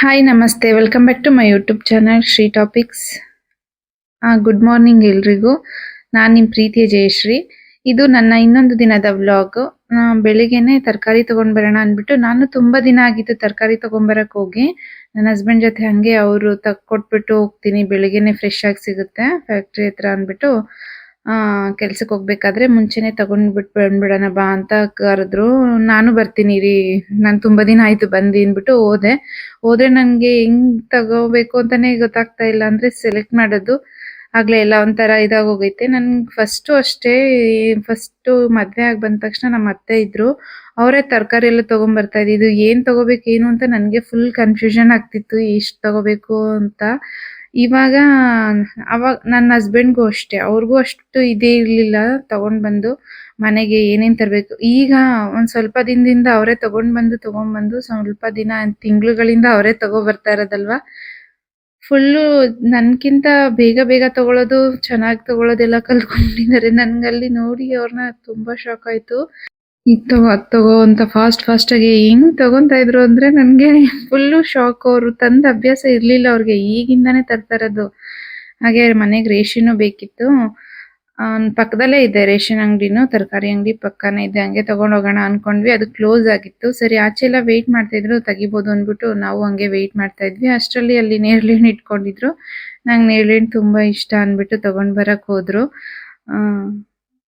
Hi ನಮಸ್ತೆ welcome back to my YouTube channel Shri topics. Good morning ಎಲ್ರಿಗೂ. ನಾನು ನಿಮ್ಮ ಪ್ರೀತಿಯ ಜಯಶ್ರೀ. ಇದು ನನ್ನ ಇನ್ನೊಂದು ದಿನದ ವ್ಲಾಗ್. ಬೆಳಿಗ್ಗೆನೆ ತರಕಾರಿ ತಗೊಂಡ್ ಬರೋಣ ಅಂದ್ಬಿಟ್ಟು ನಾನು ತುಂಬಾ ದಿನ ಆಗಿತ್ತು ತರಕಾರಿ ತಗೊಂಬರಕ್ ಹೋಗಿ. ನನ್ನ ಹಸ್ಬೆಂಡ್ ಜೊತೆ ಹಂಗೆ ಅವರು ಕೊಟ್ಬಿಟ್ಟು ಹೋಗ್ತೀನಿ, ಬೆಳಿಗ್ಗೆನೆ ಫ್ರೆಶ್ ಆಗಿ ಸಿಗುತ್ತೆ ಫ್ಯಾಕ್ಟ್ರಿ ಹತ್ರ ಅಂದ್ಬಿಟ್ಟು ಕೆಲ್ಸಕ್ಕೆ ಹೋಗ್ಬೇಕಾದ್ರೆ ಮುಂಚೆನೆ ತಗೊಂಡ್ಬಿಟ್ಟು ಬಂದ್ಬಿಡೋಣ ಬಾ ಅಂತ ಕರೆದ್ರು. ನಾನು ಬರ್ತೀನಿ ರೀ, ನಾನು ತುಂಬಾ ದಿನ ಆಯ್ತು ಬಂದು ಅಂದ್ಬಿಟ್ಟು ಹೋದ್ರೆ ನನ್ಗೆ ಹೆಂಗ್ ತಗೋಬೇಕು ಅಂತಾನೆ ಗೊತ್ತಾಗ್ತಾ ಇಲ್ಲ. ಅಂದ್ರೆ ಸೆಲೆಕ್ಟ್ ಮಾಡೋದು ಆಗ್ಲೇ ಎಲ್ಲ ಒಂಥರ ಇದಾಗೋಗೈತೆ. ನನ್ ಫಸ್ಟ್ ಮದ್ವೆ ಆಗಿ ಬಂದ ತಕ್ಷಣ ನಮ್ಮ ಅತ್ತೆ ಇದ್ರು, ಅವರೇ ತರಕಾರಿ ಎಲ್ಲ ತಗೊಂಡ್ ಬರ್ತಾ ಇದ್ದು. ಏನ್ ತಗೋಬೇಕು ಏನು ಅಂತ ನನ್ಗೆ ಫುಲ್ ಕನ್ಫ್ಯೂಷನ್ ಆಗ್ತಿತ್ತು, ಎಷ್ಟ್ ತಗೋಬೇಕು ಅಂತ. ಇವಾಗ ಅವಾಗ ನನ್ನ ಹಸ್ಬೆಂಡ್ಗೂ ಅಷ್ಟೇ, ಅವ್ರಿಗೂ ಅಷ್ಟು ಇದೇ ಇರ್ಲಿಲ್ಲ ತಗೊಂಡ್ ಬಂದು ಮನೆಗೆ ಏನೇನ್ ತರ್ಬೇಕು. ಈಗ ಒಂದ್ ಸ್ವಲ್ಪ ದಿನದಿಂದ ಅವರೇ ತಗೊಂಡ್ ಬಂದು ಸ್ವಲ್ಪ ದಿನ ತಿಂಗಳುಗಳಿಂದ ಅವರೇ ತಗೋ ಬರ್ತಾ ಇರೋದಲ್ವಾ. ಫುಲ್ಲು ನನ್ಕಿಂತ ಬೇಗ ಬೇಗ ತಗೊಳ್ಳೋದು, ಚೆನ್ನಾಗಿ ತಗೊಳ್ಳೋದೆಲ್ಲ ಕಲ್ತ್ಕೊಂಡಿದ್ದಾರೆ. ನನ್ಗಲ್ಲಿ ನೋಡಿ ಅವ್ರನ್ನ ತುಂಬಾ ಶಾಕ್ ಆಯ್ತು. ಇದ್ ತಗೋ ಅದ್ ತಗೋ ಅಂತ ಫಾಸ್ಟ್ ಆಗಿ ಹೆಂಗ್ ತಗೊಂತಾ ಇದ್ರು ಅಂದ್ರೆ ನನ್ಗೆ ಫುಲ್ಲು ಶಾಕ್. ಅವ್ರು ತಂದ ಅಭ್ಯಾಸ ಇರ್ಲಿಲ್ಲ ಅವ್ರಿಗೆ, ಈಗಿಂದಾನೇ ತರ್ತಾ ಇರೋದು. ಹಾಗೆ ಮನೆಗ್ ರೇಷನ್ನು ಬೇಕಿತ್ತು. ಪಕ್ಕದಲ್ಲೇ ಇದೆ ರೇಷನ್ ಅಂಗಡಿನು, ತರಕಾರಿ ಅಂಗಡಿ ಪಕ್ಕನೇ ಇದೆ. ಹಂಗೆ ತಗೊಂಡ್ ಹೋಗೋಣ ಅನ್ಕೊಂಡ್ವಿ, ಅದು ಕ್ಲೋಸ್ ಆಗಿತ್ತು. ಸರಿ ಆಚೆ ಎಲ್ಲ ವೆಯ್ಟ್ ಮಾಡ್ತಾ ಇದ್ರು, ತೆಗಿಬೋದು ಅಂದ್ಬಿಟ್ಟು ನಾವು ಹಂಗೆ ವೆಯ್ಟ್ ಮಾಡ್ತಾ ಇದ್ವಿ. ಅಷ್ಟರಲ್ಲಿ ಅಲ್ಲಿ ನೇರಳೆಹಣ್ಣು ಇಟ್ಕೊಂಡಿದ್ರು. ನಂಗೆ ನೇರಳೆಹಣ್ಣು ತುಂಬಾ ಇಷ್ಟ ಅಂದ್ಬಿಟ್ಟು ತಗೊಂಡ್ ಬರಕ್ ಹೋದ್ರು.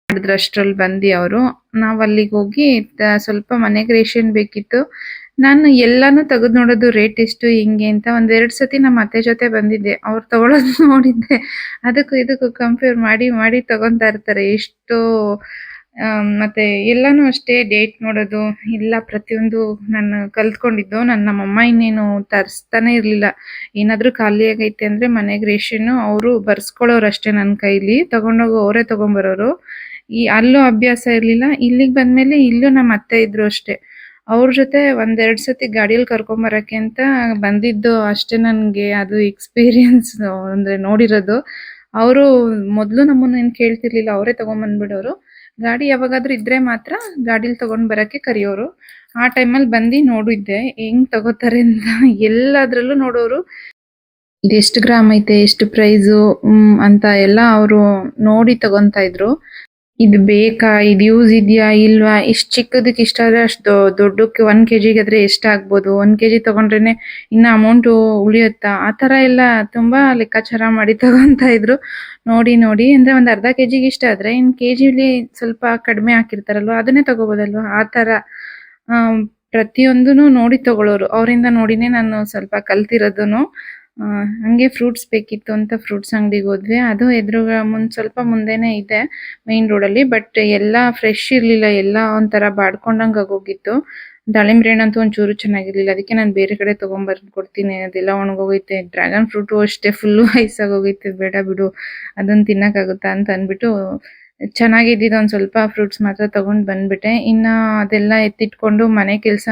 ಮಾಡಿದ್ರು ಅಷ್ಟ್ರಲ್ಲಿ ಬಂದಿ ಅವರು. ನಾವ್ ಅಲ್ಲಿಗೆ ಹೋಗಿ ಸ್ವಲ್ಪ ಮನೆಗೆ ರೇಷನ್ ಬೇಕಿತ್ತು. ನಾನು ಎಲ್ಲಾನು ತೆಗೆದು ನೋಡೋದು ರೇಟ್ ಎಷ್ಟು ಹಿಂಗೆ ಅಂತ. ಒಂದೆರಡು ಸತಿ ನಮ್ಮ ಅತ್ತೆ ಜೊತೆ ಬಂದಿದ್ದೆ, ಅವ್ರು ತಗೊಳ್ಳೋದು ನೋಡಿದ್ದೆ. ಅದಕ್ಕೂ ಇದಕ್ಕೂ ಕಂಪೇರ್ ಮಾಡಿ ಮಾಡಿ ತಗೊಂತಾ ಇರ್ತಾರೆ. ಎಷ್ಟು ಮತ್ತೆ ಎಲ್ಲಾನು ಅಷ್ಟೇ ಡೇಟ್ ನೋಡೋದು ಎಲ್ಲ ಪ್ರತಿಯೊಂದು ನಾನು ಕಲ್ತ್ಕೊಂಡಿದ್ದು. ನಮ್ಮಮ್ಮ ಇನ್ನೇನು ತರಿಸ್ತಾನೆ ಇರ್ಲಿಲ್ಲ. ಏನಾದ್ರೂ ಖಾಲಿ ಆಗೈತೆ ಅಂದ್ರೆ ಮನೆಗೆ ರೇಷನ್ನು ಅವರು ಬರ್ಸ್ಕೊಳ್ಳೋರು ಅಷ್ಟೇ, ನನ್ನ ಕೈಲಿ ತಗೊಂಡೋಗಿ ಅವರೇ ತಗೊಂಬರೋರು. ಅಲ್ಲೂ ಅಭ್ಯಾಸ ಇರ್ಲಿಲ್ಲ. ಇಲ್ಲಿಗೆ ಬಂದ್ಮೇಲೆ ಇಲ್ಲೂ ನಮ್ಮ ಅತ್ತೆ ಇದ್ರು ಅಷ್ಟೇ, ಅವ್ರ ಜೊತೆ ಒಂದೆರಡು ಸತಿ ಗಾಡಿಯಲ್ಲಿ ಕರ್ಕೊಂಬರಕ್ಕೆ ಅಂತ ಬಂದಿದ್ದು ಅಷ್ಟೇ. ನನ್ಗೆ ಅದು ಎಕ್ಸ್ಪೀರಿಯನ್ಸ್ ಅಂದ್ರೆ ನೋಡಿರೋದು. ಅವರು ಮೊದ್ಲು ನಮ್ಮನ್ನ ಏನ್ ಕೇಳ್ತಿರ್ಲಿಲ್ಲ, ಅವರೇ ತಗೊಂಬಂದ್ಬಿಡೋರು. ಗಾಡಿ ಯಾವಾಗಾದ್ರೂ ಇದ್ರೆ ಮಾತ್ರ ಗಾಡಿಲಿ ತಗೊಂಡ್ ಬರಕ್ಕೆ ಕರಿಯೋರು. ಆ ಟೈಮಲ್ಲಿ ಬಂದು ನೋಡಿದ್ದೆ ಹೆಂಗ್ ತಗೋತಾರೆ ಅಂತ. ಎಲ್ಲದ್ರಲ್ಲೂ ನೋಡೋರು, ಇದೆಷ್ಟು ಗ್ರಾಮ್ ಐತೆ, ಎಷ್ಟು ಪ್ರೈಸು ಅಂತ ಎಲ್ಲ ಅವರು ನೋಡಿ ತಗೊಂತಾ ಇದ್ರು. ಇದು ಬೇಕಾ, ಇದು ಯೂಸ್ ಇದೆಯಾ ಇಲ್ವಾ, ಇಷ್ಟು ಚಿಕ್ಕದಕ್ಕೆ ಇಷ್ಟಾದ್ರೆ ಅಷ್ಟು ದೊಡ್ಡಕ್ಕೆ 1 kg ಆದ್ರೆ ಎಷ್ಟಾಗ್ಬೋದು, 1 kg ತಗೊಂಡ್ರೇನೆ ಇನ್ನ ಅಮೌಂಟು ಉಳಿಯುತ್ತಾ, ಆ ತರ ಎಲ್ಲ ತುಂಬಾ ಲೆಕ್ಕಾಚಾರ ಮಾಡಿ ತಗೊಂತಾ ಇದ್ರು. ನೋಡಿ ಅಂದ್ರೆ ಒಂದ್ ಅರ್ಧ kg ಇಷ್ಟ ಆದ್ರೆ ಇನ್ kgಲಿ ಸ್ವಲ್ಪ ಕಡಿಮೆ ಹಾಕಿರ್ತಾರಲ್ವಾ, ಅದನ್ನೇ ತಗೋಬೋದಲ್ವಾ, ಆ ತರ ಪ್ರತಿಯೊಂದನು ನೋಡಿ ತಗೊಳ್ಳೋರು. ಅವರಿಂದ ನೋಡಿನೇ ನಾನು ಸ್ವಲ್ಪ ಕಲ್ತಿರೋದುನು. ಹಂಗೆ ಫ್ರೂಟ್ಸ್ ಬೇಕಿತ್ತು ಅಂತ ಫ್ರೂಟ್ಸ್ ಅಂಗಡಿಗೆ ಹೋದ್ವಿ. ಅದು ಎದುರುಗ ಸ್ವಲ್ಪ ಮುಂದೆನೆ ಇದೆ ಮೈನ್ ರೋಡಲ್ಲಿ. ಬಟ್ ಎಲ್ಲ ಫ್ರೆಶ್ ಇರ್ಲಿಲ್ಲ, ಎಲ್ಲ ಒಂಥರ ಬಾಡ್ಕೊಂಡಂಗ್ ಆಗೋಗಿತ್ತು. ದಾಳಿಂಬ್ರೆ ಹಣ್ಣಂತೂ ಒಂಚೂರು ಚೆನ್ನಾಗಿರ್ಲಿಲ್ಲ. ಅದಕ್ಕೆ ನಾನು ಬೇರೆ ಕಡೆ ತಗೊಂಬರ್ದು ಕೊಡ್ತೀನಿ, ಅದೆಲ್ಲ ಒಣಗೋಗೈತೆ. ಡ್ರ್ಯಾಗನ್ ಫ್ರೂಟು ಅಷ್ಟೇ ಫುಲ್ಲು ಐಸಾಗೋಗೈತೆ, ಬೇಡ ಬಿಡು ಅದನ್ನ ತಿನ್ನಕ್ಕಾಗುತ್ತಾ ಅಂತ ಅಂದ್ಬಿಟ್ಟು ಚೆನ್ನಾಗಿದ್ದಿದ್ದು ಒಂದ್ ಸ್ವಲ್ಪ ಫ್ರೂಟ್ಸ್ ಮಾತ್ರ ತಗೊಂಡ್ ಬಂದ್ಬಿಟ್ಟೆ. ಇನ್ನ ಅದೆಲ್ಲ ಎತ್ತಿಟ್ಕೊಂಡು ಮನೆ ಕೆಲ್ಸ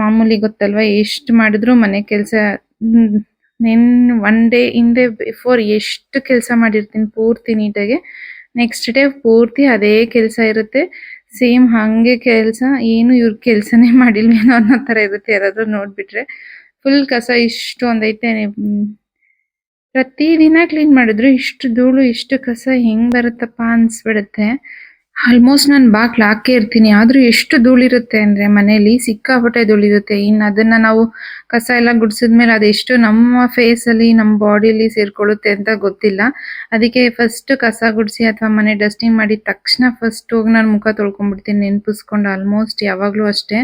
ಮಾಮೂಲಿ ಗೊತ್ತಲ್ವಾ, ಎಷ್ಟು ಮಾಡಿದ್ರು ಮನೆ ಕೆಲ್ಸ. ಒನ್ ಡೇ ಹಿಂದೆ ಬಿಫೋರ್ ಎಷ್ಟು ಕೆಲಸ ಮಾಡಿರ್ತೀನಿ ಪೂರ್ತಿ ನೀಟಾಗಿ, ನೆಕ್ಸ್ಟ್ ಡೇ ಪೂರ್ತಿ ಅದೇ ಕೆಲಸ ಇರುತ್ತೆ. ಸೇಮ್ ಹಂಗೆ ಕೆಲಸ, ಏನು ಇವ್ರ ಕೆಲಸನೇ ಮಾಡಿಲ್ವೇನೋ ಅನ್ನೋ ತರ ಇರುತ್ತೆ ಯಾರಾದ್ರೂ ನೋಡ್ಬಿಟ್ರೆ. ಫುಲ್ ಕಸ ಇಷ್ಟು ಒಂದೈತೆ. ಪ್ರತಿದಿನ ಕ್ಲೀನ್ ಮಾಡಿದ್ರು ಇಷ್ಟು ಧೂಳು ಇಷ್ಟು ಕಸ ಹೆಂಗ್ ಬರುತ್ತಪ್ಪ ಅನ್ಸ್ಬಿಡುತ್ತೆ. ಆಲ್ಮೋಸ್ಟ್ ನಾನು ಬಾಗ್ಲು ಹಾಕೇ ಇರ್ತೀನಿ, ಆದ್ರೂ ಎಷ್ಟು ಧೂಳಿರುತ್ತೆ ಅಂದ್ರೆ ಮನೇಲಿ ಸಿಕ್ಕಾಪಟ್ಟೆ ಧೂಳಿರುತ್ತೆ. ಇನ್ನು ಅದನ್ನ ನಾವು ಕಸ ಎಲ್ಲ ಗುಡ್ಸಿದ್ಮೇಲೆ ಅದೆಷ್ಟು ನಮ್ಮ ಫೇಸ್ ಅಲ್ಲಿ ನಮ್ಮ ಬಾಡಿಲಿ ಸೇರ್ಕೊಳ್ಳುತ್ತೆ ಅಂತ ಗೊತ್ತಿಲ್ಲ. ಅದಕ್ಕೆ ಫಸ್ಟ್ ಕಸ ಗುಡ್ಸಿ ಅಥವಾ ಮನೆ ಡಸ್ಟಿಂಗ್ ಮಾಡಿದ ತಕ್ಷಣ ಫಸ್ಟ್ ಹೋಗಿ ನಾನು ಮುಖ ತೊಳ್ಕೊಂಡ್ಬಿಡ್ತೀನಿ, ನೆನ್ಪಿಸ್ಕೊಂಡು. ಆಲ್ಮೋಸ್ಟ್ ಯಾವಾಗ್ಲೂ ಅಷ್ಟೇ.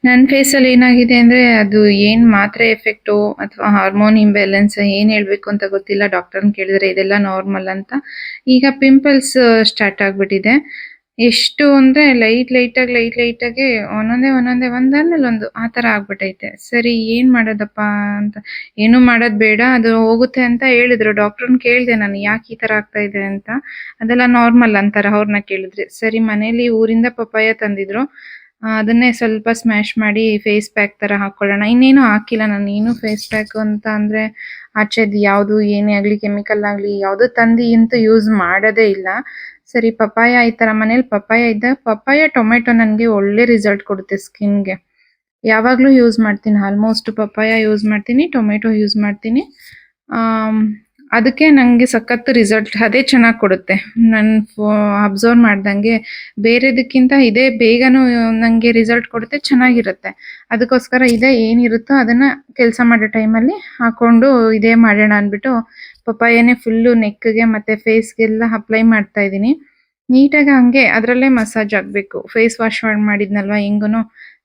ನನ್ನ ಫೇಸಲ್ಲಿ ಏನಾಗಿದೆ ಅಂದ್ರೆ ಅದು ಏನ್ ಮಾತ್ರೆ ಎಫೆಕ್ಟು ಅಥವಾ ಹಾರ್ಮೋನ್ ಇಂಬ್ಯಾಲೆನ್ಸ್ ಏನ್ ಹೇಳ್ಬೇಕು ಅಂತ ಗೊತ್ತಿಲ್ಲ. ಡಾಕ್ಟರ್ನ ಕೇಳಿದ್ರೆ ಇದೆಲ್ಲ ನಾರ್ಮಲ್ ಅಂತ. ಈಗ ಪಿಂಪಲ್ಸ್ ಸ್ಟಾರ್ಟ್ ಆಗ್ಬಿಟ್ಟಿದೆ. ಎಷ್ಟು ಅಂದ್ರೆ ಲೈಟ್ ಆಗಿ ಒಂದೊಂದೇ ಒಂದಾದ್ಮೇಲೆ ಒಂದು ಆ ತರ ಆಗ್ಬಿಟ್ಟೈತೆ. ಸರಿ ಏನ್ ಮಾಡೋದಪ್ಪ ಅಂತ, ಏನು ಮಾಡೋದ್ ಬೇಡ, ಅದು ಹೋಗುತ್ತೆ ಅಂತ ಹೇಳಿದ್ರು. ಡಾಕ್ಟರ್ನ ಕೇಳ್ದೆ ನಾನು ಯಾಕೆ ಈ ತರ ಆಗ್ತಾ ಇದೆ ಅಂತ. ಅದೆಲ್ಲ ನಾರ್ಮಲ್ ಅಂತಾರ ಅವ್ರನ್ನ ಕೇಳಿದ್ರೆ. ಸರಿ ಮನೇಲಿ ಊರಿಂದ ಪಪ್ಪಾಯ ತಂದಿದ್ರು, ಅದನ್ನೇ ಸ್ವಲ್ಪ ಸ್ಮ್ಯಾಶ್ ಮಾಡಿ ಫೇಸ್ ಪ್ಯಾಕ್ ತರ ಹಾಕೊಳ್ಳೋಣ. ಇನ್ನೇನು ಹಾಕಿಲ್ಲ ನಾನು ಏನು ಫೇಸ್ ಪ್ಯಾಕ್ ಅಂತ. ಅಂದ್ರೆ ಆಚೆದ್ ಯಾವ್ದು ಏನೇ ಆಗ್ಲಿ ಕೆಮಿಕಲ್ ಆಗ್ಲಿ ಯಾವ್ದು ತಂದು ಅಂತೂ ಯೂಸ್ ಮಾಡೋದೇ ಇಲ್ಲ. ಸರಿ ಪಪ್ಪಾಯ ಈ ತರ ಮನೇಲಿ ಪಪ್ಪಾಯ ಇದ್ದ, ಪಪ್ಪಾಯ ಟೊಮೆಟೊ ನನ್ಗೆ ಒಳ್ಳೆ ರಿಸಲ್ಟ್ ಕೊಡುತ್ತೆ ಸ್ಕಿನ್ಗೆ. ಯಾವಾಗಲೂ ಯೂಸ್ ಮಾಡ್ತೀನಿ. ಆಲ್ಮೋಸ್ಟ್ ಪಪ್ಪಾಯ ಯೂಸ್ ಮಾಡ್ತೀನಿ, ಟೊಮೆಟೊ ಯೂಸ್ ಮಾಡ್ತೀನಿ. ಅದಕ್ಕೆ ನನಗೆ ಸಖತ್ ರಿಸಲ್ಟ್ ಅದೇ ಚೆನ್ನಾಗಿ ಕೊಡುತ್ತೆ. ನಾನು ಅಬ್ಸರ್ವ್ ಮಾಡ್ದಂಗೆ ಬೇರೆದಕ್ಕಿಂತ ಇದೇ ಬೇಗನೂ ನನಗೆ ರಿಸಲ್ಟ್ ಕೊಡುತ್ತೆ, ಚೆನ್ನಾಗಿರುತ್ತೆ. ಅದಕ್ಕೋಸ್ಕರ ಇದೇ ಏನಿರುತ್ತೋ ಅದನ್ನು ಕೆಲಸ ಮಾಡೋ ಟೈಮಲ್ಲಿ ಹಾಕ್ಕೊಂಡು ಇದೇ ಮಾಡೋಣ ಅಂದ್ಬಿಟ್ಟು ಪಪ್ಪಾಯನೇ ಫುಲ್ಲು ನೆಕ್ಗೆ ಮತ್ತು ಫೇಸ್ಗೆಲ್ಲ ಅಪ್ಲೈ ಮಾಡ್ತಾ ಇದ್ದೀನಿ. ನೀಟಾಗಿ ಹಂಗೆ ಅದರಲ್ಲೇ ಮಸಾಜ್ ಆಗಬೇಕು. ಫೇಸ್ ವಾಶ್ ಮಾಡಿದ್ನಲ್ವ ಹೆಂಗೂ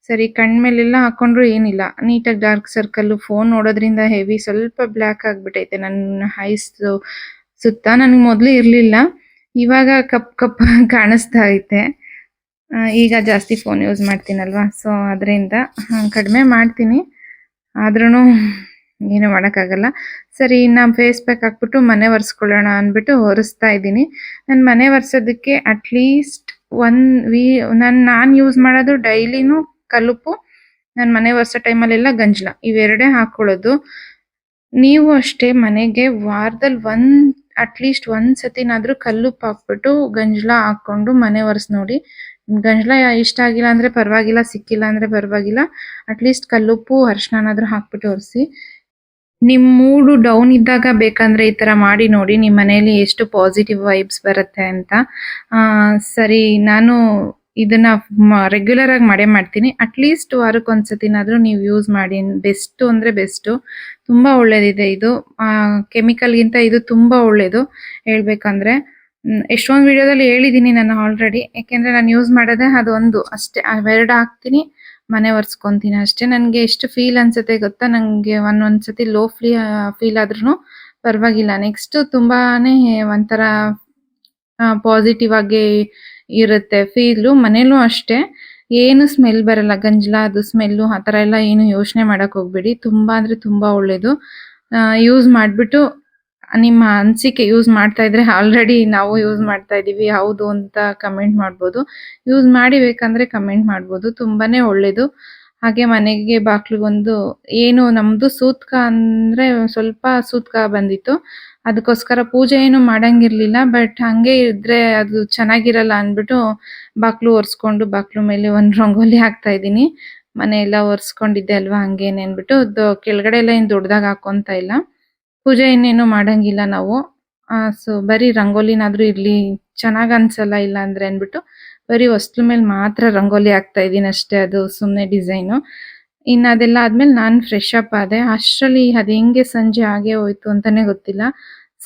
ಸರಿ ಕಣ್ಮೇಲೆಲ್ಲ ಹಾಕೊಂಡ್ರು ಏನಿಲ್ಲ. ನೀಟಾಗಿ ಡಾರ್ಕ್ ಸರ್ಕಲ್ಲು ಫೋನ್ ನೋಡೋದ್ರಿಂದ ಹೆವಿ ಸ್ವಲ್ಪ ಬ್ಲ್ಯಾಕ್ ಆಗಿಬಿಟ್ಟೈತೆ ನನ್ನ ಐಸ್ ಸುತ್ತ. ನನಗೆ ಮೊದಲು ಇರಲಿಲ್ಲ, ಇವಾಗ ಕಪ್ ಕಪ್ ಕಾಣಿಸ್ತಾ ಐತೆ. ಈಗ ಜಾಸ್ತಿ ಫೋನ್ ಯೂಸ್ ಮಾಡ್ತೀನಲ್ವ, ಸೊ ಅದರಿಂದ ಕಡಿಮೆ ಮಾಡ್ತೀನಿ. ಆದ್ರೂ ಏನು ಮಾಡೋಕ್ಕಾಗಲ್ಲ. ಸರಿ ಇನ್ನು ಫೇಸ್ ಪ್ಯಾಕ್ ಹಾಕ್ಬಿಟ್ಟು ಮನೆ ಒರೆಸ್ಕೊಳ್ಳೋಣ ಅಂದ್ಬಿಟ್ಟು ಒರೆಸ್ತಾ ಇದ್ದೀನಿ. ನಾನು ಮನೆ ಒರೆಸೋದಕ್ಕೆ ಅಟ್ಲೀಸ್ಟ್ ನಾನು ಯೂಸ್ ಮಾಡೋದು ಡೈಲಿನೂ ಕಲ್ಲುಪ್ಪು, ನಾನು ಮನೆ ಒರೆಸೋ ಟೈಮಲ್ಲೆಲ್ಲ ಗಂಜಲ, ಇವೆರಡೇ ಹಾಕ್ಕೊಳ್ಳೋದು. ನೀವು ಅಷ್ಟೇ ಮನೆಗೆ ವಾರದಲ್ಲಿ ಅಟ್ಲೀಸ್ಟ್ ಒಂದು ಸತಿನಾದರೂ ಕಲ್ಲುಪ್ಪು ಹಾಕ್ಬಿಟ್ಟು ಗಂಜಲ ಹಾಕ್ಕೊಂಡು ಮನೆ ಒರೆಸಿ ನೋಡಿ. ಗಂಜಲ ಇಷ್ಟ ಆಗಿಲ್ಲ ಅಂದರೆ ಪರವಾಗಿಲ್ಲ, ಸಿಕ್ಕಿಲ್ಲ ಅಂದರೆ ಪರವಾಗಿಲ್ಲ, ಅಟ್ಲೀಸ್ಟ್ ಕಲ್ಲುಪ್ಪು ಅರಿಶಿಣನಾದರೂ ಹಾಕ್ಬಿಟ್ಟು ಒರೆಸಿ. ನಿಮ್ಮ ಮೂಡು ಡೌನ್ ಇದ್ದಾಗ ಬೇಕಂದ್ರೆ ಈ ಥರ ಮಾಡಿ ನೋಡಿ, ನಿಮ್ಮ ಮನೆಯಲ್ಲಿ ಎಷ್ಟು ಪಾಸಿಟಿವ್ ವೈಬ್ಸ್ ಬರುತ್ತೆ ಅಂತ. ಸರಿ ನಾನು ಇದನ್ನ ರೆಗ್ಯುಲರ್ ಆಗಿ ಮಾಡೇ ಮಾಡ್ತೀನಿ. ಅಟ್ಲೀಸ್ಟ್ ವಾರಕ್ಕೆ ಒಂದ್ಸತಿನಾದರೂ ನೀವು ಯೂಸ್ ಮಾಡಿ. ಬೆಸ್ಟು ಅಂದರೆ ಬೆಸ್ಟು, ತುಂಬ ಒಳ್ಳೇದಿದೆ ಇದು. ಕೆಮಿಕಲ್ಗಿಂತ ಇದು ತುಂಬ ಒಳ್ಳೇದು ಹೇಳ್ಬೇಕಂದ್ರೆ. ಎಷ್ಟೊಂದು ವಿಡಿಯೋದಲ್ಲಿ ಹೇಳಿದ್ದೀನಿ ನಾನು ಆಲ್ರೆಡಿ, ಯಾಕೆಂದರೆ ನಾನು ಯೂಸ್ ಮಾಡೋದೇ ಅದೊಂದು ಅಷ್ಟೇ. ಅವೆರಡು ಹಾಕ್ತೀನಿ, ಮನೆ ಒರೆಸ್ಕೊತೀನಿ ಅಷ್ಟೇ. ನನಗೆ ಎಷ್ಟು ಫೀಲ್ ಅನ್ಸುತ್ತೆ ಗೊತ್ತಾ, ನನಗೆ ಒಂದೊಂದ್ಸತಿ ಲೋ ಫೀಲ್ ಆದ್ರೂ ಪರವಾಗಿಲ್ಲ, ನೆಕ್ಸ್ಟ್ ತುಂಬಾನೇ ಒಂಥರ ಪಾಸಿಟಿವ್ ಆಗಿ ಇರುತ್ತೆ ಫೀಲು. ಮನೇಲೂ ಅಷ್ಟೇ, ಏನು ಸ್ಮೆಲ್ ಬರಲ್ಲ, ಗಂಜಲ ಅದು ಸ್ಮೆಲ್ಲು ಆ ಥರ ಎಲ್ಲ ಏನು ಯೋಚನೆ ಮಾಡೋಕ್ಕೆ ಹೋಗ್ಬೇಡಿ. ತುಂಬ ಅಂದರೆ ತುಂಬ ಒಳ್ಳೆಯದು. ಯೂಸ್ ಮಾಡಿಬಿಟ್ಟು ನಿಮ್ಮ ಅನಿಸಿಕೆ, ಯೂಸ್ ಮಾಡ್ತಾ ಇದ್ರೆ ಆಲ್ರೆಡಿ ನಾವು ಯೂಸ್ ಮಾಡ್ತಾ ಇದ್ದೀವಿ ಹೌದು ಅಂತ ಕಮೆಂಟ್ ಮಾಡ್ಬೋದು. ಯೂಸ್ ಮಾಡಿ ಬೇಕಂದರೆ ಕಮೆಂಟ್ ಮಾಡ್ಬೋದು, ತುಂಬಾ ಒಳ್ಳೆಯದು. ಹಾಗೆ ಮನೆಗೆ ಬಾಗಿಲಿಗೊಂದು ಏನು ನಮ್ಮದು ಸೂತ್ಕ ಅಂದರೆ ಸ್ವಲ್ಪ ಸೂತ್ಕ ಬಂದಿತ್ತು, ಅದಕ್ಕೋಸ್ಕರ ಪೂಜೆ ಏನು ಮಾಡಂಗಿರಲಿಲ್ಲ. ಬಟ್ ಹಾಗೆ ಇದ್ದರೆ ಅದು ಚೆನ್ನಾಗಿರಲ್ಲ ಅಂದ್ಬಿಟ್ಟು ಬಾಗಿಲು ಒರೆಸ್ಕೊಂಡು ಬಾಗಿಲು ಮೇಲೆ ಒಂದು ರಂಗೋಲಿ ಹಾಕ್ತಾ ಇದ್ದೀನಿ. ಮನೆ ಎಲ್ಲ ಒರೆಸ್ಕೊಂಡಿದ್ದೆ ಅಲ್ವಾ, ಹಂಗೇನೆ ಅಂದ್ಬಿಟ್ಟು ಕೆಳಗಡೆ ಎಲ್ಲ ಏನು ದೊಡ್ಡದಾಗಿ ಹಾಕ್ಕೊತಾ ಇಲ್ಲ. ಪೂಜೆ ಇನ್ನೇನು ಮಾಡಂಗಿಲ್ಲ ನಾವು. ಸೊ ಬರೀ ರಂಗೋಲಿನಾದ್ರೂ ಇರ್ಲಿ, ಚೆನ್ನಾಗ್ ಅನ್ಸಲ್ಲ ಇಲ್ಲ ಅಂದ್ರೆ ಅಂದ್ಬಿಟ್ಟು ಬರೀ ಹೊಸ್ಲು ಮೇಲೆ ಮಾತ್ರ ರಂಗೋಲಿ ಹಾಕ್ತಾ ಇದ್ದೀನಿ ಅಷ್ಟೇ, ಅದು ಸುಮ್ಮನೆ ಡಿಸೈನು. ಇನ್ನು ಅದೆಲ್ಲ ಆದ್ಮೇಲೆ ನಾನು ಫ್ರೆಶ್ ಅಪ್ ಆದೆ. ಅಷ್ಟರಲ್ಲಿ ಅದು ಹೆಂಗೆ ಸಂಜೆ ಆಗೇ ಹೋಯ್ತು ಅಂತಾನೆ ಗೊತ್ತಿಲ್ಲ.